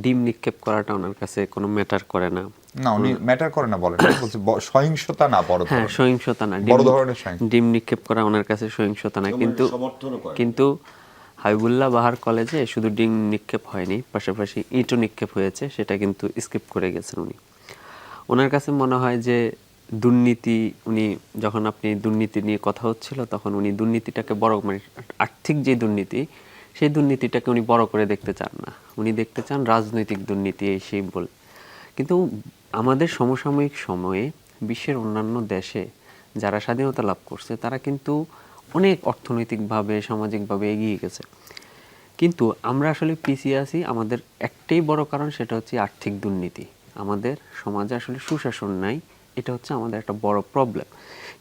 ডিম নিক্ষেপ করাটা ওনার কাছে কোনো ম্যাটার করে না। না, উনি ম্যাটার করে না বলেন, বলছে সহিংসতা না, হ্যাঁ, সহিংসতা না, বড় ধরনের ডিম নিক্ষেপ করা ওনার কাছে সহিংসতা না। কিন্তু হাবিবুল্লাহ বাহার কলেজে শুধু ডিম নিক্ষেপ হয়নি, পাশাপাশি ইটও নিক্ষেপ হয়েছে, সেটা কিন্তু স্কিপ করে গেছেন উনি। ওনার কাছে মনে হয় যে দুর্নীতি, উনি যখন আপনি দুর্নীতি নিয়ে কথা হচ্ছিল তখন উনি দুর্নীতিটাকে বড়, মানে আর্থিক যে দুর্নীতি, সেই দুর্নীতিটাকে উনি বড় করে দেখতে চান না, উনি দেখতে চান রাজনৈতিক দুর্নীতি এই সেই বলে। কিন্তু আমাদের সমসাময়িক সময়ে বিশ্বের অন্যান্য দেশে যারা স্বাধীনতা লাভ করছে তারা কিন্তু অনেক অর্থনৈতিকভাবে, সামাজিকভাবে এগিয়ে গেছে, কিন্তু আমরা আসলে পিছিয়ে আছি। আমাদের একটাই বড় কারণ, সেটা হচ্ছে আর্থিক দুর্নীতি। আমাদের সমাজে আসলে সুশাসন নাই, এটা হচ্ছে আমাদের একটা বড় প্রবলেম।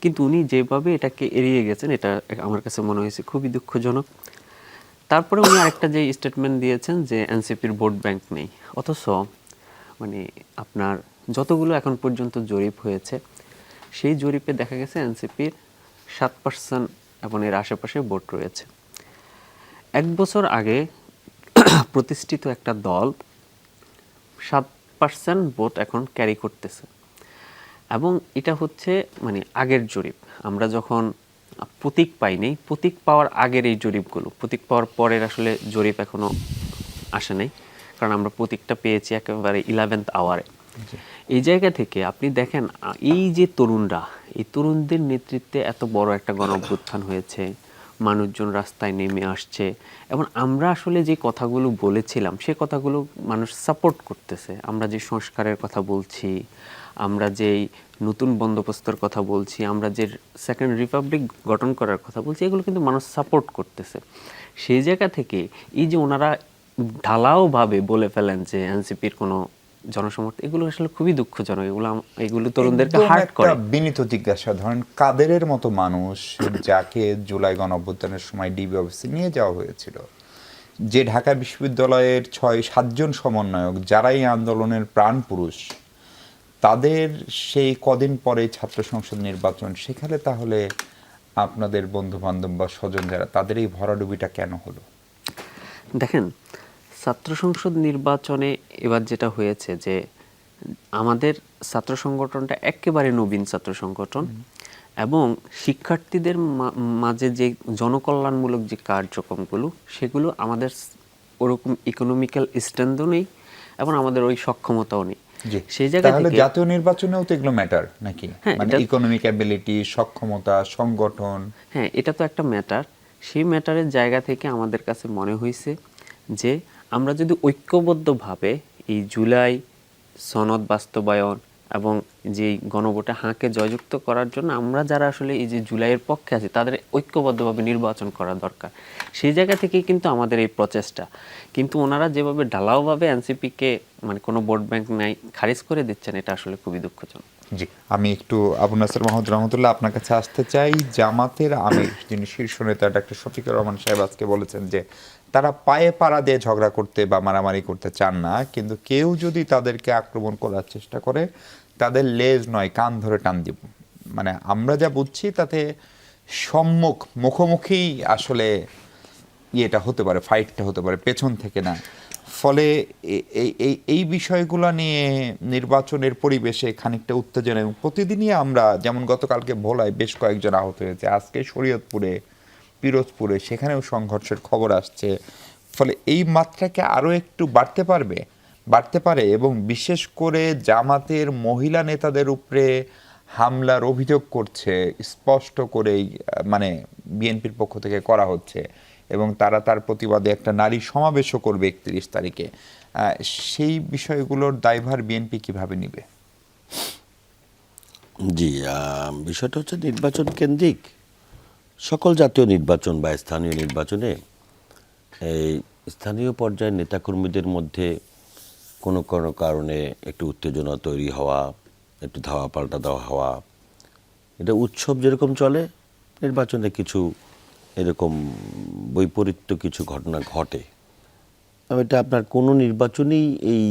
কিন্তু উনি যেভাবে এটাকে এড়িয়ে গেছেন, এটা আমার কাছে মনে হয়েছে খুবই দুঃখজনক। তারপরে উনি আরেকটা যে স্টেটমেন্ট দিয়েছেন যে এনসিপির ভোট ব্যাংক নেই, অথচ মানে আপনার যতগুলো এখন পর্যন্ত জরিপ হয়েছে সেই জরিপে দেখা গেছে এনসিপির 7% এবং এর আশেপাশে ভোট রয়েছে। 1 বছর আগে প্রতিষ্ঠিত একটা দল 7% ভোট এখন ক্যারি করতেছে, এবং এটা হচ্ছে মানে আগের জরিপ। আমরা যখন প্রতীক পাইনি, প্রতীক পাওয়ার আগের এই জরিপগুলো, প্রতীক পাওয়ার পরের আসলে জরিপ এখনো আসে নাই, কারণ আমরা প্রতীকটা পেয়েছি একেবারে 11th আওয়ারে। এই জায়গা থেকে আপনি দেখেন এই যে তরুণরা, এই তরুণদের নেতৃত্বে এত বড় একটা গণঅভ্যুত্থান হয়েছে, মানুষজন রাস্তায় নেমে আসছে, এবং আমরা আসলে যে কথাগুলো বলেছিলাম সে কথাগুলো মানুষ সাপোর্ট করতেছে। আমরা যে সংস্কারের কথা বলছি, আমরা যেই নতুন বন্দোবস্তর কথা বলছি, আমরা যে সেকেন্ড রিপাবলিক গঠন করার কথা বলছি, এগুলো কিন্তু মানুষ সাপোর্ট করতেছে। সেই জায়গা থেকে এই যে ওনারা ঢালাওভাবে বলে ফেলেন যে এনসিপির কোনো জনসমর্থন, এগুলো আসলে খুবই দুঃখজনক। এগুলো তরুণদেরকে একদম হার্ট করে। একটা বিনীত জিজ্ঞাসা, ধরেন কাদেরের মতো মানুষ যাকে জুলাই গণঅভ্যুত্থানের সময় ডিবি অফিসে নিয়ে যাওয়া হয়েছিল, যে ঢাকা বিশ্ববিদ্যালয়ের 6-7 জন সমন্বয়ক যারাই আন্দোলনের প্রাণ পুরুষ, তাদের সেই কদিন পরে ছাত্র সংসদ নির্বাচন, সেখানে তাহলে আপনাদের বন্ধু বান্ধব বা স্বজন যারা, তাদের এই ভরাডুবিটা কেন হলো? দেখেন, ছাত্র সংসদ নির্বাচনে এবার যেটা হয়েছে যে আমাদের ছাত্র সংগঠনটা একেবারে নবীন ছাত্র সংগঠন, এবং শিক্ষার্থীদের মাঝে যে জনকল্যাণমূলক যে কার্যক্রমগুলো, সেগুলো আমাদের ওরকম ইকোনমিক্যাল স্ট্যান্ডও নেই এবং আমাদের ওই সক্ষমতাও নেই। সেই জায়গা তাহলে থেকে জাতীয় নির্বাচনেও তো এগুলো ম্যাটার নাকি? হ্যাঁ, মানে ইকোনমিক অ্যাবিলিটি, সক্ষমতা, সংগঠন। হ্যাঁ, এটা তো একটা ম্যাটার। সেই ম্যাটারের জায়গা থেকে আমাদের কাছে মনে হয়েছে যে আমরা যদি ঐক্যবদ্ধভাবে এই জুলাই সনদ বাস্তবায়ন এবং যে গণভোটে হাঁকে জয়যুক্ত করার জন্য আমরা যারা আসলে এই যে জুলাইয়ের পক্ষে আছি, তাদের ঐক্যবদ্ধভাবে নির্বাচন করা দরকার। সেই জায়গা থেকেই কিন্তু আমাদের এই প্রচেষ্টা। কিন্তু ওনারা যেভাবে ঢালাওভাবে এনসিপিকে মানে কোনো ভোট ব্যাংক নাই খারিজ করে দিচ্ছেন, এটা আসলে খুবই দুঃখজনক। জি, আমি একটু আবু নাসের মাহমুদ রহমতুল্লাহ আপনার কাছে আসতে চাই। জামাতের আমির যিনি শীর্ষ নেতা ডক্টর শফিকুর রহমান সাহেব আজকে বলেছেন যে তারা পায়ে পাড়া দিয়ে ঝগড়া করতে বা মারামারি করতে চান না, কিন্তু কেউ যদি তাদেরকে আক্রমণ করার চেষ্টা করে তাদের লেজ নয় কান ধরে টান দিব। মানে আমরা যা বুঝছি তাতে মুখোমুখি আসলে ইয়েটা হতে পারে, ফাইটটা হতে পারে, পেছন থেকে না। ফলে এই বিষয়গুলো নিয়ে নির্বাচনের পরিবেশে খানিকটা উত্তেজনা, এবং প্রতিদিনই আমরা যেমন গতকালকে ভোলায় বেশ কয়েকজন আহত হয়েছে, আজকে শরীয়তপুরে, পিরোজপুরে সেখানেও সংঘর্ষের খবর আসছে। ফলে এই মাত্রাকে আরও একটু বাড়তে পারে, এবং বিশেষ করে জামাতের মহিলা নেতাদের উপরে হামলার অভিযোগ করছে স্পষ্ট করেই, মানে বিএনপির পক্ষ থেকে করা হচ্ছে, এবং তারা তার প্রতিবাদে একটা নারী সমাবেশও করবে 31 তারিখে। সেই বিষয়গুলোর দায়ভার বিএনপি কিভাবে নিবে? জি, বিষয়টা হচ্ছে নির্বাচন কেন্দ্রিক। সকল জাতীয় নির্বাচন বা স্থানীয় নির্বাচনে এই স্থানীয় পর্যায়ের নেতাকর্মীদের মধ্যে কোনো কোনো কারণে একটু উত্তেজনা তৈরি হওয়া, একটু ধাওয়া পাল্টা দেওয়া হওয়া, এটা উৎসব যেরকম চলে, নির্বাচনে কিছু এরকম বৈপরীত্য কিছু ঘটনা ঘটে। এটা আপনার কোনো নির্বাচনেই এই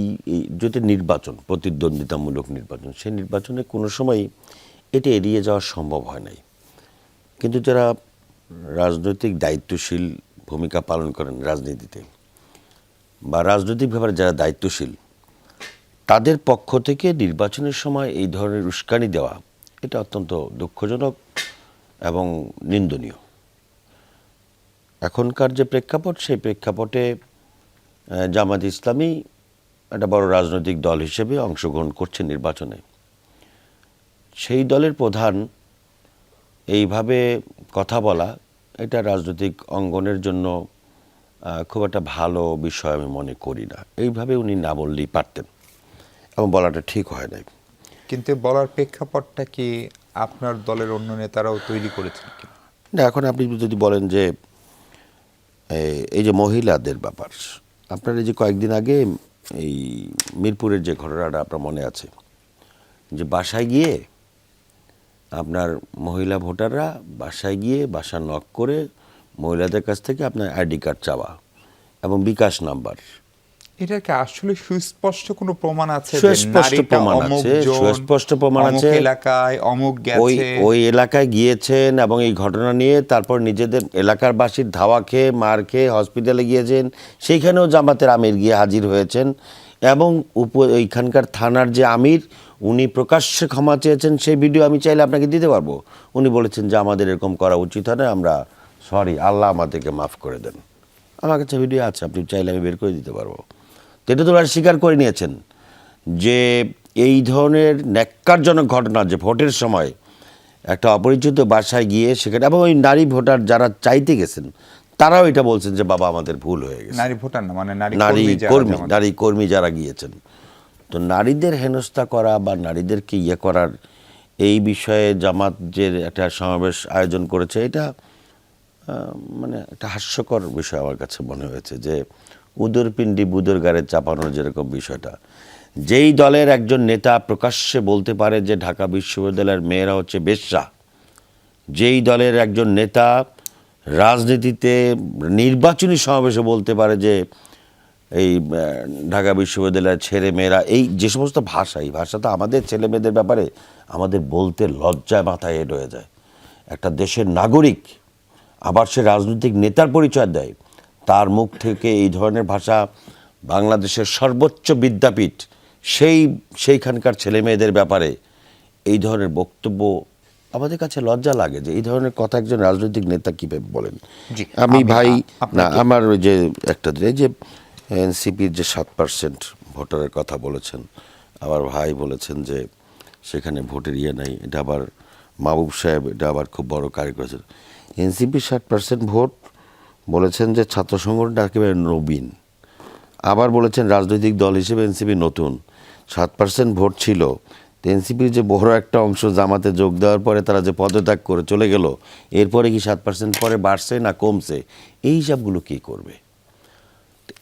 যেটা নির্বাচন, প্রতিদ্বন্দ্বিতামূলক নির্বাচন, সেই নির্বাচনে কোনো সময় এটা এড়িয়ে যাওয়া সম্ভব হয় নাই। কিন্তু যারা রাজনৈতিক দায়িত্বশীল ভূমিকা পালন করেন রাজনীতিতে, বা রাজনৈতিক ব্যাপারে যারা দায়িত্বশীল, তাদের পক্ষ থেকে নির্বাচনের সময় এই ধরনের উস্কানি দেওয়া, এটা অত্যন্ত দুঃখজনক এবং নিন্দনীয়। এখনকার যে প্রেক্ষাপট, সেই প্রেক্ষাপটে জামাত ইসলামী একটা বড় রাজনৈতিক দল হিসেবে অংশগ্রহণ করছে নির্বাচনে। সেই দলের প্রধান এইভাবে কথা বলা, এটা রাজনৈতিক অঙ্গনের জন্য খুব একটা ভালো বিষয় আমি মনে করি না। এইভাবে উনি না বললেই পারতেন, এবং বলাটা ঠিক হয় নাই। কিন্তু বলার প্রেক্ষাপটটা কি আপনার দলের অন্য নেতারাও তৈরি করেছেন কি না? এখন আপনি যদি বলেন যে এই যে মহিলাদের ব্যাপার, আপনার এই যে কয়েকদিন আগে এই মিরপুরের যে ঘটনাটা আপনার মনে আছে, যে বাসায় গিয়ে আপনার মহিলা ভোটাররা বাসায় গিয়ে বাসা নক করে মহিলাদের কাছ থেকে আপনার আইডি কার্ড চাওয়া এবং বিকাশ নাম্বার। এটা কি আসলে সুস্পষ্ট কোনো প্রমাণ আছে যে সুস্পষ্ট নারীটা প্রমাণ অমুক আছে, জন, সুস্পষ্ট প্রমাণ অমুক আছে। এলাকায় অমুক ওই গেছে? ওই এলাকায় গিয়েছেন এবং এই ঘটনা নিয়ে তারপর নিজেদের এলাকার বাসীর ধাওয়া খেয়ে মার খেয়ে হসপিটালে গিয়েছেন, সেইখানেও জামাতের আমির গিয়ে হাজির হয়েছেন এবং ওইখানকার থানার যে আমির উনি প্রকাশ্যে ক্ষমা চেয়েছেন। সেই ভিডিও আমি চাইলে আপনাকে দিতে পারবো। উনি বলেছেন যে আমাদের এরকম করা উচিত হয় না, আমরা সরি, আল্লাহ আমাদেরকে মাফ করে দেন। আমার কাছে ভিডিও আছে, আপনি চাইলে আমি বের করে দিতে পারবো। তো এটা তো ওরা স্বীকার করে নিয়েছেন যে এই ধরনের ন্যাক্কারজনক ঘটনা, যে ভোটের সময় একটা অপরিচিত বাসায় গিয়ে সেখানে, এবং ওই নারী ভোটার যারা চাইতে গেছেন তারাও এটা বলছেন যে বাবা আমাদের ভুল হয়ে গেছে। নারী ভোটার না, মানে নারী কর্মী যারা গিয়েছেন। তো নারীদের হেনস্থা করা বা নারীদেরকে করার এই বিষয়ে জামাত যে একটা সমাবেশ আয়োজন করেছে, এটা মানে একটা হাস্যকর বিষয় আমার কাছে মনে হয়েছে। যে উদর পিণ্ডি বুদর গাড়ে চাপানোর যেরকম বিষয়টা, যেই দলের একজন নেতা প্রকাশ্যে বলতে পারে যে ঢাকা বিশ্ববিদ্যালয়ের মেয়েরা হচ্ছে বেশ্যা, যেই দলের একজন নেতা রাজনীতিতে নির্বাচনী সমাবেশে বলতে পারে যে এই ঢাকা বিশ্ববিদ্যালয়ের ছেলে মেয়েরা, এই যে সমস্ত ভাষা, এই ভাষা তো আমাদের ছেলে মেয়েদের ব্যাপারে আমাদের বলতে লজ্জায় মাথায় হেঁট হয়ে যায়। একটা দেশের নাগরিক, আবার সে রাজনৈতিক নেতার পরিচয় দেয়, তার মুখ থেকে এই ধরনের ভাষা বাংলাদেশের সর্বোচ্চ বিদ্যাপীঠ সেইখানকার ছেলে মেয়েদের ব্যাপারে এই ধরনের বক্তব্য আমাদের কাছে লজ্জা লাগে। যে এই ধরনের কথা একজন রাজনৈতিক নেতা কীভাবে বলেন। আমি ভাই না, আমার ওই যে একটা যে এনসিপির যে 7% ভোটারের কথা বলেছেন, আবার ভাই বলেছেন যে সেখানে ভোটের নাই, এটা আবার মাহবুব সাহেব এটা আবার খুব বড় কাজ করেছেন। এনসিপির 60% ভোট বলেছেন যে ছাত্র সংগঠনটা একেবারে নবীন, আবার বলেছেন রাজনৈতিক দল হিসেবে এনসিপি নতুন। 7% ভোট ছিল, এনসিপির যে বড় একটা অংশ জামাতে যোগ দেওয়ার পরে তারা যে পদত্যাগ করে চলে গেল, এরপরে কি 7% পরে বাড়ছে না কমছে, এই হিসাবগুলো কি করবে?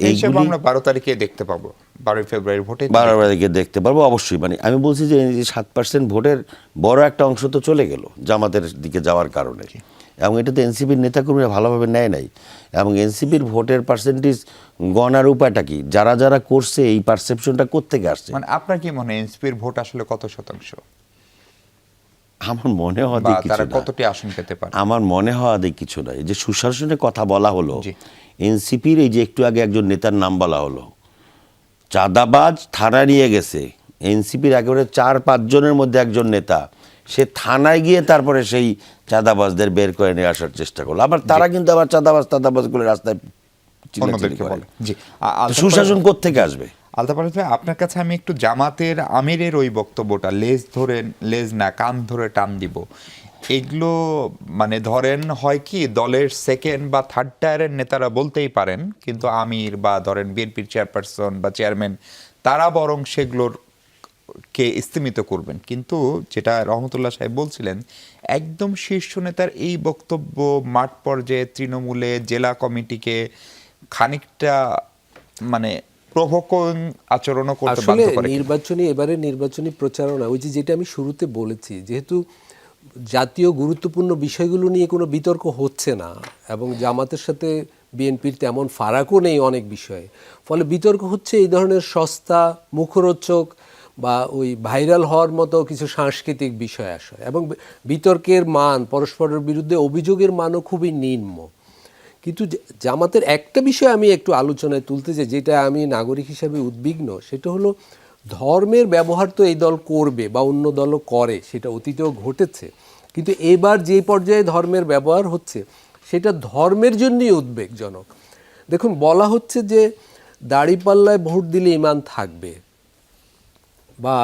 এইসব আমরা 12 তারিখে দেখতে পাবো, 12 ফেব্রুয়ারি ভোটে 12 তারিখে দেখতে পারবো অবশ্যই। মানে আমি বলছি যে 7% ভোটের বড় একটা অংশ তো চলে গেল জামাতের দিকে যাওয়ার কারণে, এবং এটা তো এনসিপির নেতাকর্মীরা ভালোভাবে নেয় নাই। এবং এনসিপির ভোটের পার্সেন্টেজ গণার উপায়টা কি, যারা যারা করছে এই পারসেপশনটা কোত্থেকে আসছে? মানে আপনার কি মনে হয় এনসিপির ভোট আসলে কত শতাংশ? আমার মনে হয় কিছু না, কতটি আসন পেতে পারে আমার মনে হয় কিছু নাই। যে সুশাসনের কথা বলা হলো, এনসিপির এই যে একটু আগে একজন নেতার নাম বলা হলো, চাঁদাবাজ থানা নিয়ে গেছে, এনসিপির একেবারে 4-5 জনের মধ্যে একজন নেতা, সে থানায় গিয়ে তারপরে সেই চাঁদাবাজদের বের করে নিয়ে আসার চেষ্টা করলো। আবার তারা কিন্তু আবার চাঁদাবাজগুলো রাস্তায় অন্যদেরকে বলে। জি, সুশাসন কোত্থেকে আসবে? আলতাফ ভাই, আপনার কাছে আমি একটু জামাতের আমিরের ওই বক্তব্যটা, লেজ না কান ধরে টান দিব, এগুলো মানে ধরেন হয় কি দলের সেকেন্ড বা থার্ড টায়ারের নেতারা বলতেই পারেন, কিন্তু আমির বা ধরেন বিএনপির চেয়ারপারসন বা চেয়ারম্যান তারা বরং সেগুলোর কে স্তীমিত করবেন। কিন্তু যেটা রহমতুল্লাহ সাহেব বলছিলেন, একদম শীর্ষ নেতার এই বক্তব্য মাঠ পর্যায়ে তৃণমূলে জেলা কমিটিকে খানিকটা মানে প্রভোকন আচরণও করতে বাধ্য করে। এবারে নির্বাচনী প্রচারণা, ওই যেটা আমি শুরুতে বলেছি, যেহেতু জাতীয় গুরুত্বপূর্ণ বিষয়গুলো নিয়ে কোনো বিতর্ক হচ্ছে না এবং জামাতের সাথে বিএনপির তেমন ফারাকও নেই অনেক বিষয়ে, ফলে বিতর্ক হচ্ছে এই ধরনের সস্তা মুখরোচক বা ওই ভাইরাল হওয়ার মতো কিছু সাংস্কৃতিক বিষয় আসে, এবং বিতর্কের মান, পরস্পরের বিরুদ্ধে অভিযোগের মানও খুবই নিম্ন। কিন্তু জামাতের একটা বিষয় আমি একটু আলোচনায় তুলতে চাই, যেটা আমি নাগরিক হিসাবে উদ্বিগ্ন, সেটা হলো ধর্মের ব্যবহার তো এই দল করবে বা অন্য দলও করে, সেটা অতীতেও ঘটেছে, কিন্তু এবার যে পর্যায়ে ধর্মের ব্যবহার হচ্ছে সেটা ধর্মের জন্যই উদ্বেগজনক। দেখুন, বলা হচ্ছে যে দাড়িপাল্লায় ভোট দিলে ঈমান থাকবে বা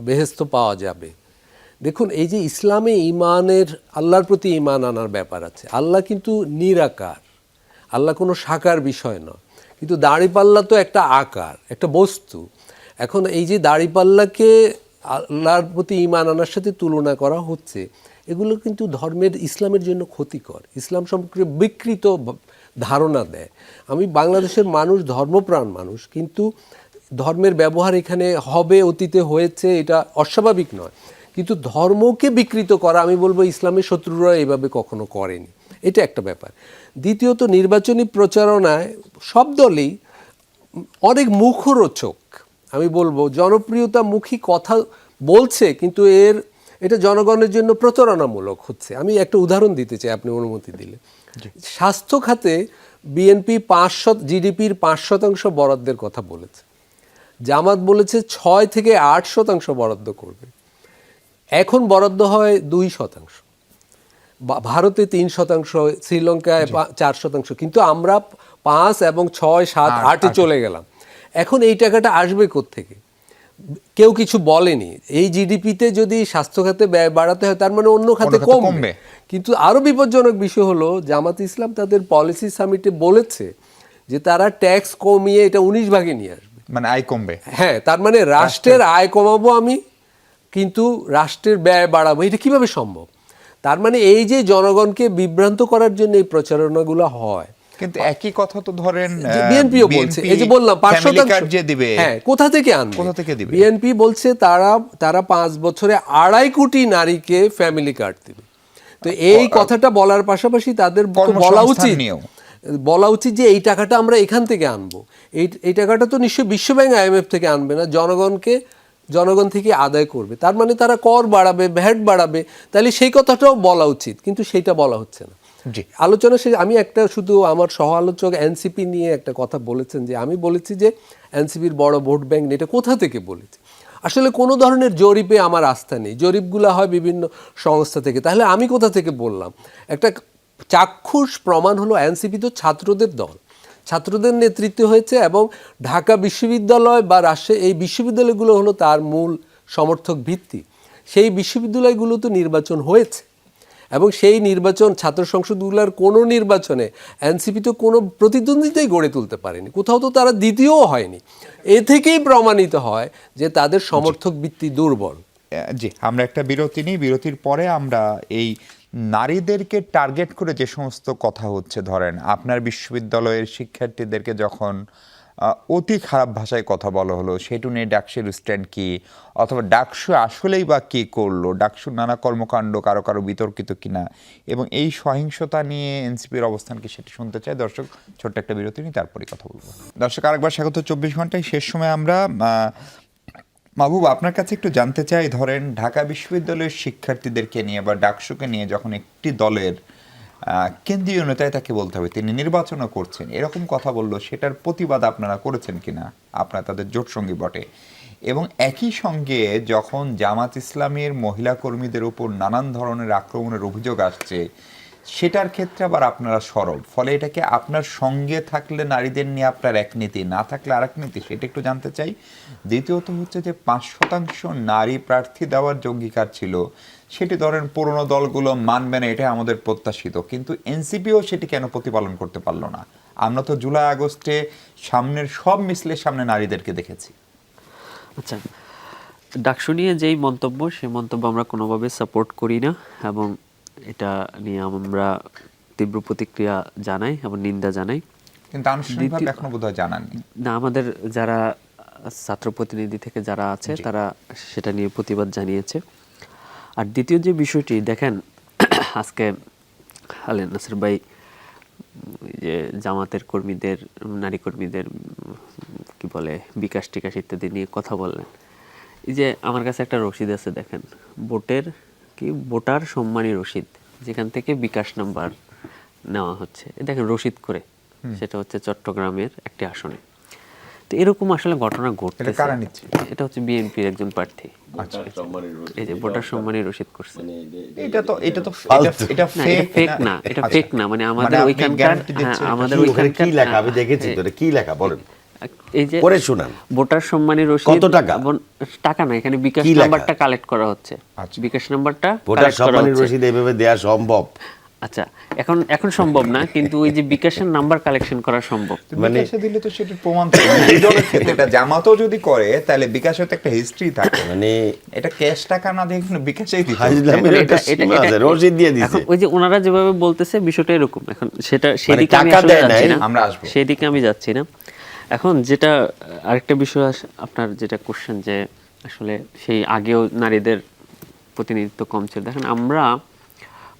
বেহেশত পাওয়া যাবে। দেখুন, এই যে ইসলামে ঈমানের, আল্লাহর প্রতি ঈমান আনার ব্যাপার আছে। আল্লাহ কিন্তু নিরাকার, আল্লাহ কোনো সাকার বিষয় নয়, কিন্তু দাড়িপাল্লা তো একটা আকার, একটা বস্তু। এখন এই যে দাড়িপাল্লাকে আল্লাহর প্রতি ঈমান আনার সাথে তুলনা করা হচ্ছে, এগুলো কিন্তু ধর্মের, ইসলামের জন্য ক্ষতিকর, ইসলাম সম্পর্কে বিকৃত ধারণা দেয়। আমি বাংলাদেশের মানুষ ধর্মপ্রাণ মানুষ, কিন্তু ধর্মের ব্যবহার এখানে হবে, অতীতে হয়েছে, এটা অস্বাভাবিক নয়, কিন্তু ধর্মকে বিকৃত করা আমি বলবো ইসলামের শত্রুরা এইভাবে কখনো করেনি, এটা একটা ব্যাপার। দ্বিতীয়ত নির্বাচনী প্রচারণায় সব দলই অনেক মুখরোচক, আমি বলবো জনপ্রিয়তামুখী কথা বলছে, কিন্তু এটা জনগণের জন্য প্রচারণামূলক হচ্ছে। আমি একটা উদাহরণ দিতে চাই, আপনি অনুমতি দিলে। স্বাস্থ্য খাতে বিএনপি জিডিপির 5% বরাদ্দের কথা বলেছে, জামাত বলেছে 6 থেকে 8% বরাদ্দ করবে। এখন বরাদ্দ হয় 2%, ভারতে 3%, শ্রীলঙ্কায় 4%, কিন্তু আমরা 5 এবং 6, 7, 8-এ চলে গেলাম। এখন এই টাকাটা আসবে কোত্থেকে? কেউ কিছু বলেনি। এই জিডিপিতে যদি স্বাস্থ্য খাতে ব্যয় বাড়াতে হয় তার মানে অন্য খাতে কমবে। কিন্তু আরো বিপজ্জনক বিষয় হলো জামাত ইসলাম তাদের পলিসি সামিটে বলেছে যে তারা ট্যাক্স কমিয়ে এটা 19 ভাগে নিয়ে আসবে, মানে আয় কমবে। হ্যাঁ, তার মানে রাষ্ট্রের আয় কমাবো আমি, কিন্তু রাষ্ট্রের ব্যয় বাড়াবো। এটা কিভাবে সম্ভব? তার মানে এই যে জনগণকে বিভ্রান্ত করার জন্য এই প্রচারণাগুলো হয়। কিন্তু একই কথা তো ধরেন বিএনপিও বলছে, এই যে বললাম 5% যে দিবে, হ্যাঁ, কোথা থেকে আনবে? কোথা থেকে দিবে? বিএনপি বলছে তারা 5 বছরে 2.5 কোটি নারীকে ফ্যামিলি কার্ড দিবে। তো এই কথাটা বলার পাশাপাশি তাদের বলা উচিত যে এই টাকাটা আমরা এখান থেকে আনবো। এই টাকাটা তো নিশ্চয়ই বিশ্বব্যাংক IMF থেকে আনবে না, জনগণ থেকে আদায় করবে। তার মানে তারা কর বাড়াবে, ভ্যাট বাড়াবে, তাহলে সেই কথাটাও বলা উচিত, কিন্তু সেইটা বলা হচ্ছে না। আলোচনা আমি একটা শুধু আমার সহ আলোচক এনসিপি নিয়ে একটা কথা বলেছেন, যে আমি বলেছি যে এনসিপির বড় ভোট ব্যাংক নেই, এটা কোথা থেকে বলেছি? আসলে কোনো ধরনের জরিপে আমার আস্থা নেই, জরিপগুলো হয় বিভিন্ন সংস্থা থেকে। তাহলে আমি কোথা থেকে বললাম? একটা চাক্ষুষ প্রমাণ হলো এনসিপি তো ছাত্রদের দল, ছাত্রদের নেতৃত্বে হয়েছে, এবং ঢাকা বিশ্ববিদ্যালয় বা রাজশাহী এই বিশ্ববিদ্যালয়গুলো হলো তার মূল সমর্থক ভিত্তি। সেই বিশ্ববিদ্যালয়গুলো তো নির্বাচন হয়েছে, এবং সেই নির্বাচন ছাত্র সংসদগুলোর কোনো নির্বাচনে এনসিপি তো কোনো প্রতিদ্বন্দ্বিতাই গড়ে তুলতে পারেনি, কোথাও তো তারা দ্বিতীয়ও হয়নি। এ থেকেই প্রমাণিত হয় যে তাদের সমর্থক ভিত্তি দুর্বল। জি, আমরা একটা বিরতি নিই, বিরতির পরে আমরা এই নারীদেরকে টার্গেট করে যে সমস্ত কথা হচ্ছে, ধরেন আপনার বিশ্ববিদ্যালয়ের শিক্ষার্থীদেরকে যখন অতি খারাপ ভাষায় কথা বলা হলো, সেটু নিয়ে ডাকসুর স্ট্যান্ড কি, অথবা ডাকসু আসলেই বা কী করলো, ডাকসুর নানা কর্মকাণ্ড কারো কারো বিতর্কিত কিনা, এবং এই সহিংসতা নিয়ে এনসিপির অবস্থান কি, সেটি শুনতে চাই। দর্শক, ছোট্ট একটা বিরতি নিই, তারপরে কথা বলবো। দর্শক, আরেকবার স্বাগত 24 ঘন্টায়। শেষ সময় আমরা মাহবুব, আপনার কাছে একটু জানতে চাই, ধরেন ঢাকা বিশ্ববিদ্যালয়ের শিক্ষার্থীদেরকে নিয়ে বা ডাকসুকে নিয়ে যখন একটি দলের কেন্দ্রীয় নেতায় তাকে বলতে হবে তিনি নির্বাচনও করছেন, এরকম কথা বললো, সেটার প্রতিবাদ আপনারা করেছেন কিনা? আপনারা তাদের জোট সঙ্গী বটে। এবং একই সঙ্গে যখন জামাত ইসলামের মহিলা কর্মীদের উপর নানান ধরনের আক্রমণের অভিযোগ আসছে, সেটার ক্ষেত্রে আবার আপনারা সরব, ফলে এটাকে আপনার সঙ্গে থাকলে নারীদের নিয়ে আপনার এক নীতি, না থাকলে আরেক নীতি, সেটা একটু জানতে চাই। দ্বিতীয়ত হচ্ছে যে 5% নারী প্রার্থী দেওয়ার যে অঙ্গীকার ছিল, সেটি ধরেন পুরনো দলগুলো মানবে না, এটা আমাদের প্রত্যাশিত, কিন্তু এনসিপিও সেটি কেন প্রতিপালন করতে পারলো না? আমরা তো জুলাই আগস্টে সামনের সব মিছিলের সামনে নারীদেরকে দেখেছি। আচ্ছা, ডাকসু নিয়ে যেই মন্তব্য, সেই মন্তব্য আমরা কোনোভাবে সাপোর্ট করি না, এবং এটা নিয়ে আমরা তীব্র প্রতিক্রিয়া জানাই এবং নিন্দা জানাই। কিন্তু আনুষ্ঠানিকভাবে এখনো বোধহয় জানাননি না, আমাদের যারা ছাত্র প্রতিনিধি থেকে যারা আছে তারা সেটা নিয়ে প্রতিবাদ জানিয়েছে। আর দ্বিতীয় যে বিষয়টি দেখেন, আজকে আলেন নাসির ভাই যে জামাতের কর্মীদের, নারী কর্মীদের কি বলে বিকাশ টিকাশ ইত্যাদি নিয়ে কথা বললেন। এই যে আমার কাছে একটা রসিদ আছে, দেখেন, ভোটার সম্মানী রসিদ, যেখান থেকে বিকাশ নাম্বার নেওয়া হচ্ছে, দেখেন রসিদ করে, সেটা হচ্ছে চট্টগ্রামের একটি আসনে। তো এরকম আসলে ঘটনা ঘটতেছে। এটা হচ্ছে বিএনপির একজন প্রার্থী, এই যে ভোটার সম্মানী রসিদ করছে। এটা ফেক না, মানে আমাদের ওইখানকার কি লেখা আমি দেখেছি, তো এটা কি লেখা বলেন, এই যে পড়ে শুনান। ভোটার সম্মানী রসিদ কত টাকা? টাকা না, এখানে বিকাশ নাম্বারটা কালেক্ট করা হচ্ছে। বিকাশ নাম্বারটা ভোটার সম্মানী রসিদ এইভাবে দেয়া সম্ভব? আচ্ছা, এখন সম্ভব না, কিন্তু ওই যে বিকাশের নাম্বার কালেকশন করা সম্ভব। মানে বিকাশে দিলে তো সেটার প্রমাণ থাকে। এই দলের ক্ষেত্রে এটা জামাতও যদি করে, তাহলে বিকাশে তো একটা হিস্ট্রি থাকে, মানে এটা ক্যাশ টাকা না দিয়ে কিন্তু বিকাশেই দিতে হবে, রসিদ দিয়ে দিছে। ওই যে ওনারা যেভাবে বলতেছে বিষয়টা এরকম, এখন সেটা সেদিকে আমি আসলে যাচ্ছি না, আমরা আসবো সেদিকে আমি যাচ্ছি না। এখন যেটা আরেকটা বিষয় আপনার যেটা কোশ্চেন, যে আসলে সেই আগেও নারীদের প্রতিনিধিত্ব কম ছিল। দেখেন আমরা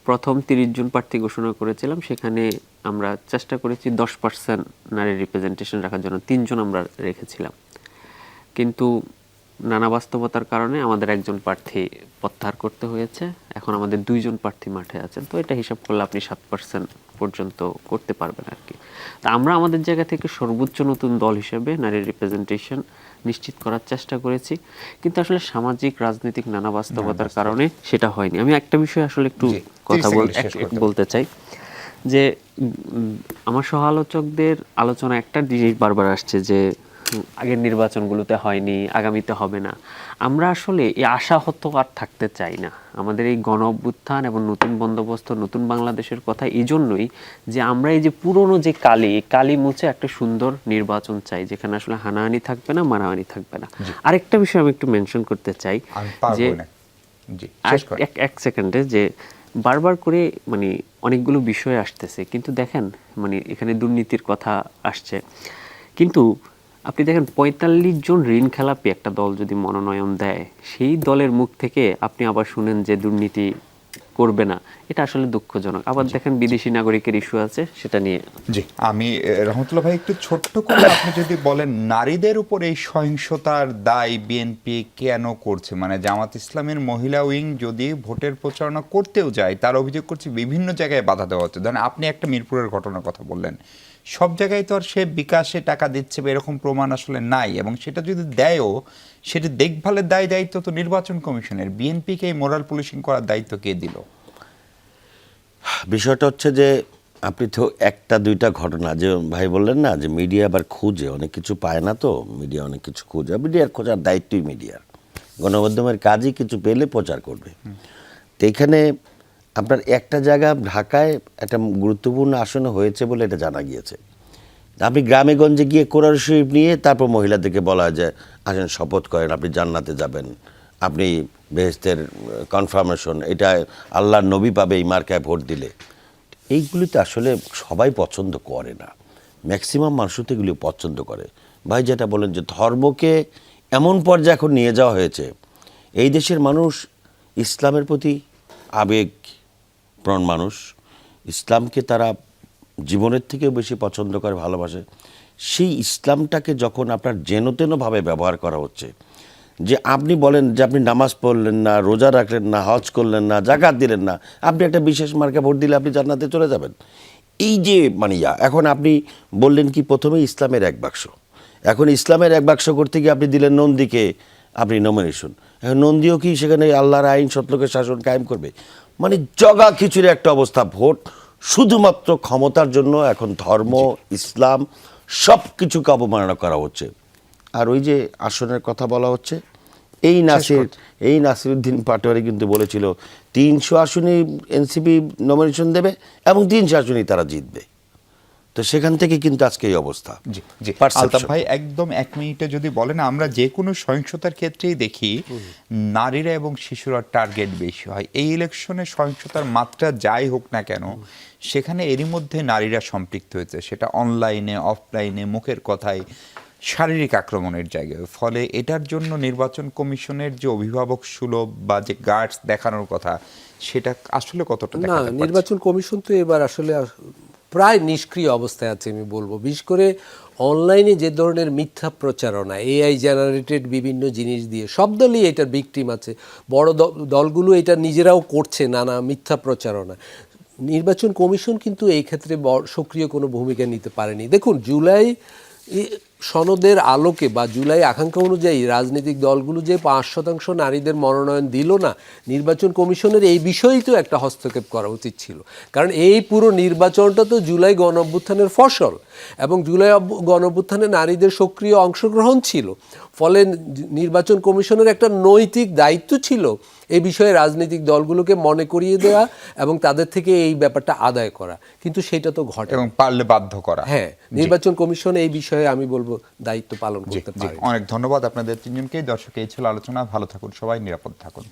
প্রথম 30 জন প্রার্থী ঘোষণা করেছিলাম, সেখানে আমরা চেষ্টা করেছি 10% নারী রিপ্রেজেন্টেশন রাখার জন্য, 3 জন আমরা রেখেছিলাম। কিন্তু নানা বাস্তবতার কারণে আমাদের একজন প্রার্থী প্রত্যাহার করতে হয়েছে, এখন আমাদের 2 জন প্রার্থী মাঠে আছেন। তো এটা হিসাব করলে আপনি 7% পর্যন্ত করতে পারবেন আর কি। তা আমরা আমাদের জায়গা থেকে সর্বোচ্চ নতুন দল হিসেবে নারী রিপ্রেজেন্টেশন নিশ্চিত করার চেষ্টা করেছি, কিন্তু আসলে সামাজিক রাজনৈতিক নানা বাস্তবতার কারণে সেটা হয়নি। আমি একটা বিষয় আসলে একটু কথা বলতে চাই যে আমার সহ আলোচকদের আলোচনা একটা জিনিস বারবার আসছে যে আগের নির্বাচনগুলোতে হয়নি, আগামীতে হবে না। আমরা আসলে এই আশাহত আর থাকতে চাই না। আমাদের এই গণ অভ্যুত্থান এবং নতুন বন্দোবস্ত, নতুন বাংলাদেশের কথা এই জন্যই যে আমরা এই যে পুরনো যে কালি মুছে একটা সুন্দর নির্বাচন চাই, যেখানে আসলে হানাহানি থাকবে না, মারামারি থাকবে না। আরেকটা বিষয় আমি একটু মেনশন করতে চাই যে এক সেকেন্ডে, যে বারবার করে মানে অনেকগুলো বিষয় আসতেছে, কিন্তু দেখেন মানে এখানে দুর্নীতির কথা আসছে, কিন্তু আপনি দেখেন 45 জন ঋণ খেলাপি একটা দল যদি মনোনয়ন দেয়, সেই দলের মুখ থেকে আপনি আবার শুনেন যে দুর্নীতি করবে না, এটা আসলে দুঃখজনক। আবার দেখেন বিদেশি নাগরিকের ইস্যু আছে, সেটা নিয়ে জি আমি রহমতুল্লাহ ভাই একটু ছোট্ট করে আপনি যদি বলেন নারীদের উপর এই সহিংসতার দায় বিএনপি কেন করছে, মানে জামাত ইসলামের মহিলা উইং যদি ভোটের প্রচারণা করতেও যায়, তার অভিযোগ করছে বিভিন্ন জায়গায় বাধা দেওয়া হচ্ছে। ধরেন আপনি একটা মিরপুরের ঘটনার কথা বললেন, সব জায়গায় তো আর সে বিকাশে টাকা দিচ্ছে বা এরকম প্রমাণ আসলে নাই, এবং সেটা যদি দেয়ও সেটা দেখভালের দায়িত্ব তো নির্বাচন কমিশনের। বিএনপিকে এই মোরাল পুলিশিং করার দায়িত্ব কে দিল? বিষয়টা হচ্ছে যে আপনি তো একটা দুইটা ঘটনা যে ভাই বললেন না যে মিডিয়া আবার খুঁজে অনেক কিছু পায় না, তো মিডিয়া অনেক কিছু খুঁজে, মিডিয়ার খোঁজার দায়িত্বই মিডিয়ার, গণমাধ্যমের কাজই কিছু পেলে প্রচার করবে। তো এখানে আপনার একটা জায়গা ঢাকায় একটা গুরুত্বপূর্ণ আসনে হয়েছে বলে এটা জানা গিয়েছে। আপনি গ্রামে গঞ্জে গিয়ে কোরআন শরীফ নিয়ে তারপর মহিলাদেরকে বলা যায় আসেন শপথ করেন আপনি জান্নাতে যাবেন, আপনি বেহেশতের কনফার্মেশন, এটা আল্লাহর নবী পাবে এই মার্কায় ভোট দিলে। এইগুলিতে আসলে সবাই পছন্দ করে না, ম্যাক্সিমাম মানুষও তো এগুলি পছন্দ করে। ভাই যেটা বলেন যে ধর্মকে এমন পর্যায়ে এখন নিয়ে যাওয়া হয়েছে, এই দেশের মানুষ ইসলামের প্রতি আবেগপ্রণ মানুষ, ইসলামকে তারা জীবনের থেকেও বেশি পছন্দ করে, ভালোবাসে। সেই ইসলামটাকে যখন আপনার যেনতেনভাবে ব্যবহার করা হচ্ছে, যে আপনি বলেন যে আপনি নামাজ পড়লেন না, রোজা রাখলেন না, হজ করলেন না, জাকাত দিলেন না, আপনি একটা বিশেষ মার্কা ভোট দিলে আপনি জান্নাতে চলে যাবেন। এই যে মানে এখন আপনি বললেন কি প্রথমে ইসলামের এক বাক্স, এখন ইসলামের এক বাক্স করতে গিয়ে আপনি দিলেন নন্দীকে আপনি নমিনেশন, এখন নন্দীও কি সেখানে আল্লাহর আইন সত্যলোকের শাসন কায়েম করবে? মানে জগা খিচুড়ি একটা অবস্থা। ভোট শুধুমাত্র ক্ষমতার জন্য এখন ধর্ম, ইসলাম সব কিছুকে অবমাননা করা হচ্ছে। আর ওই যে আসনের কথা বলা হচ্ছে, এই নাসিরউদ্দিন পাটোয়ারি কিন্তু বলেছিল 300 আসনই এনসিপি নমিনেশন দেবে এবং 300 আসনই তারা জিতবে। তো সেখান থেকে কিন্তু আজকে এই অবস্থা। জি জি আলতাফ ভাই একদম 1 মিনিটে যদি বলেন, আমরা যে কোনো সহিংসতার ক্ষেত্রেই দেখি নারীরা এবং শিশুরা টার্গেট বেশি হয়। এই ইলেকশনে সহিংসতার মাত্রা যাই হোক না কেন, সেখানে এরই মধ্যে নারীরা সম্পৃক্ত হয়েছে, সেটা অনলাইনে, অফলাইনে, মুখের কথায়, শারীরিক আক্রমণের জায়গায়। ফলে এটার জন্য নির্বাচন কমিশনের যে অভিভাবক সুলভ বা যে গার্ডস দেখানোর কথা, সেটা আসলে কতটা না, নির্বাচন কমিশন তো এবার আসলে প্রায় নিষ্ক্রিয় অবস্থায় আছে আমি বলবো। বিশেষ করে অনলাইনে যে ধরনের মিথ্যা প্রচারণা, এআই জেনারেটেড বিভিন্ন জিনিস দিয়ে, সব দলই এটার ভিকটিম আছে। বড় দলগুলো এটা নিজেরাও করছে, নানা মিথ্যা প্রচারণা। নির্বাচন কমিশন কিন্তু এই ক্ষেত্রে সক্রিয় কোনো ভূমিকা নিতে পারেনি। দেখুন, জুলাই সনদের আলোকে বা জুলাই আকাঙ্ক্ষা অনুযায়ী রাজনৈতিক দলগুলো যে 5% নারীদের মনোনয়ন দিল না, নির্বাচন কমিশনের এই বিষয়েই তো একটা হস্তক্ষেপ করা উচিত ছিল। কারণ এই পুরো নির্বাচনটা তো জুলাই গণ অভ্যুত্থানের ফসল, এবং জুলাই গণ অভ্যুত্থানে নারীদের সক্রিয় অংশগ্রহণ ছিল। ফলে নির্বাচন কমিশনের একটা নৈতিক দায়িত্ব ছিল এই বিষয়ে রাজনৈতিক দলগুলোকে মনে করিয়ে দেওয়া এবং তাদের থেকে এই ব্যাপারটা আদায় করা, কিন্তু সেটা তো ঘটে এবং পারলে বাধ্য করা। হ্যাঁ, নির্বাচন কমিশন এই বিষয়ে আমি বলবো দায়িত্ব পালন করতে পারে। অনেক ধন্যবাদ আপনাদের তিনজনকেই। দর্শক, এই ছিল আলোচনা। ভালো থাকুন সবাই, নিরাপদ থাকুন।